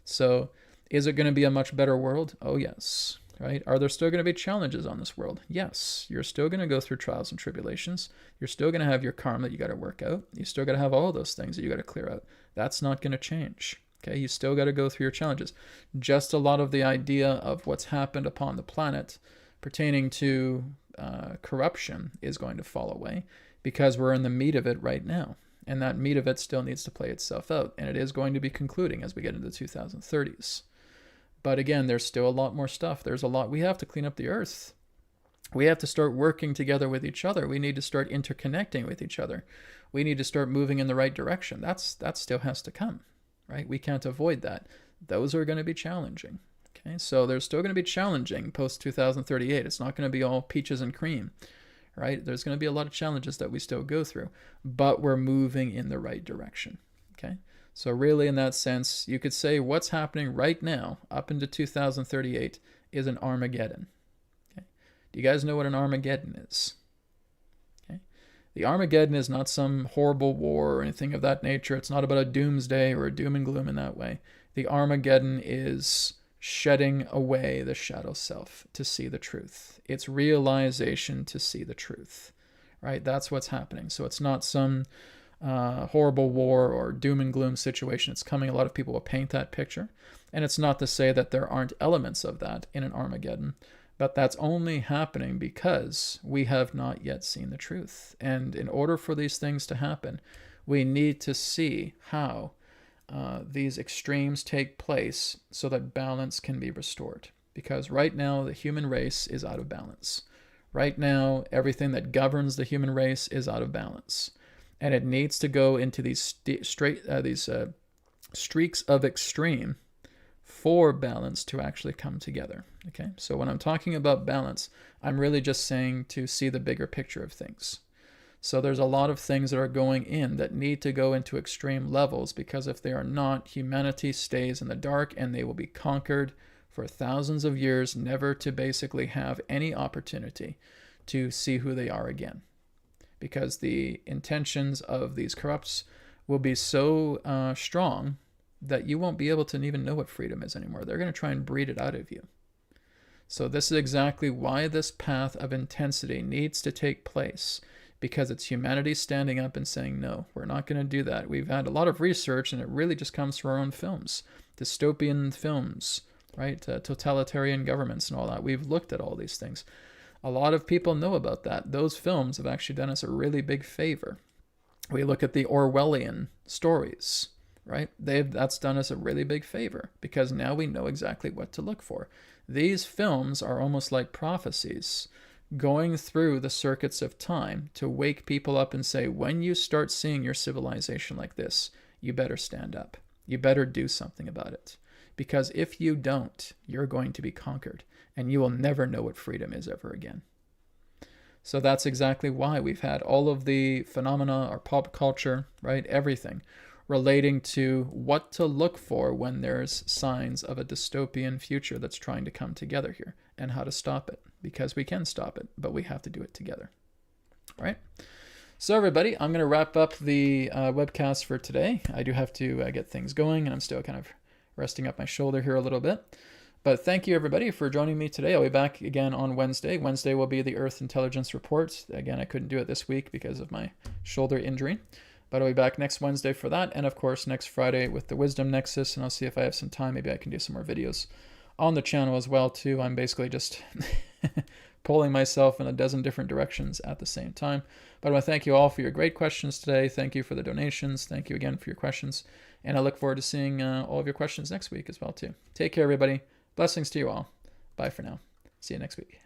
S2: So is it going to be a much better world? Oh, yes. Right? Are there still going to be challenges on this world? Yes. You're still going to go through trials and tribulations. You're still going to have your karma that you got to work out. You still got to have all those things that you got to clear out. That's not going to change. Okay? You still got to go through your challenges. Just a lot of the idea of what's happened upon the planet pertaining to corruption is going to fall away because we're in the meat of it right now. And that meat of it still needs to play itself out. And it is going to be concluding as we get into the 2030s. But again, there's still a lot more stuff. There's a lot. We have to clean up the earth. We have to start working together with each other. We need to start interconnecting with each other. We need to start moving in the right direction. That still has to come, right? We can't avoid that. Those are going to be challenging. Okay, so there's still going to be challenging post 2038. It's not going to be all peaches and cream, right? There's going to be a lot of challenges that we still go through, but we're moving in the right direction. Okay. So really, in that sense, you could say what's happening right now up into 2038 is an Armageddon. Okay? Do you guys know what an Armageddon is? Okay? The Armageddon is not some horrible war or anything of that nature. It's not about a doomsday or a doom and gloom in that way. The Armageddon is shedding away the shadow self to see the truth. It's realization to see the truth. right? That's what's happening. So it's not some horrible war or doom and gloom situation. It's coming. A lot of people will paint that picture. And it's not to say that there aren't elements of that in an Armageddon, but that's only happening because we have not yet seen the truth. And in order for these things to happen, we need to see how these extremes take place so that balance can be restored. Because right now, the human race is out of balance. Right now, everything that governs the human race is out of balance. And it needs to go into these streaks of extreme for balance to actually come together. Okay, so when I'm talking about balance, I'm really just saying to see the bigger picture of things. So there's a lot of things that are going in that need to go into extreme levels, because if they are not, humanity stays in the dark and they will be conquered for thousands of years, never to basically have any opportunity to see who they are again. Because the intentions of these corrupts will be so strong that you won't be able to even know what freedom is anymore. They're going to try and breed it out of you. So this is exactly why this path of intensity needs to take place, because it's humanity standing up and saying, no, we're not going to do that. We've had a lot of research, and it really just comes from our own films, dystopian films, right? Totalitarian governments and all that. We've looked at all these things. A lot of people know about that. Those films have actually done us a really big favor. We look at the Orwellian stories, right? That's done us a really big favor, because now we know exactly what to look for. These films are almost like prophecies going through the circuits of time to wake people up and say, when you start seeing your civilization like this, you better stand up. You better do something about it. Because if you don't, you're going to be conquered, and you will never know what freedom is ever again. So that's exactly why we've had all of the phenomena, our pop culture, right? Everything relating to what to look for when there's signs of a dystopian future that's trying to come together here, and how to stop it, because we can stop it, but we have to do it together. All right? So everybody, I'm going to wrap up the webcast for today. I do have to get things going, and I'm still kind of resting up my shoulder here a little bit. But thank you, everybody, for joining me today. I'll be back again on Wednesday. Wednesday will be the Earth Intelligence Report. Again, I couldn't do it this week because of my shoulder injury. But I'll be back next Wednesday for that. And, of course, next Friday with the Wisdom Nexus. And I'll see if I have some time. Maybe I can do some more videos on the channel as well, too. I'm basically just pulling myself in a dozen different directions at the same time. But I want to thank you all for your great questions today. Thank you for the donations. Thank you again for your questions. And I look forward to seeing all of your questions next week as well, too. Take care, everybody. Blessings to you all. Bye for now. See you next week.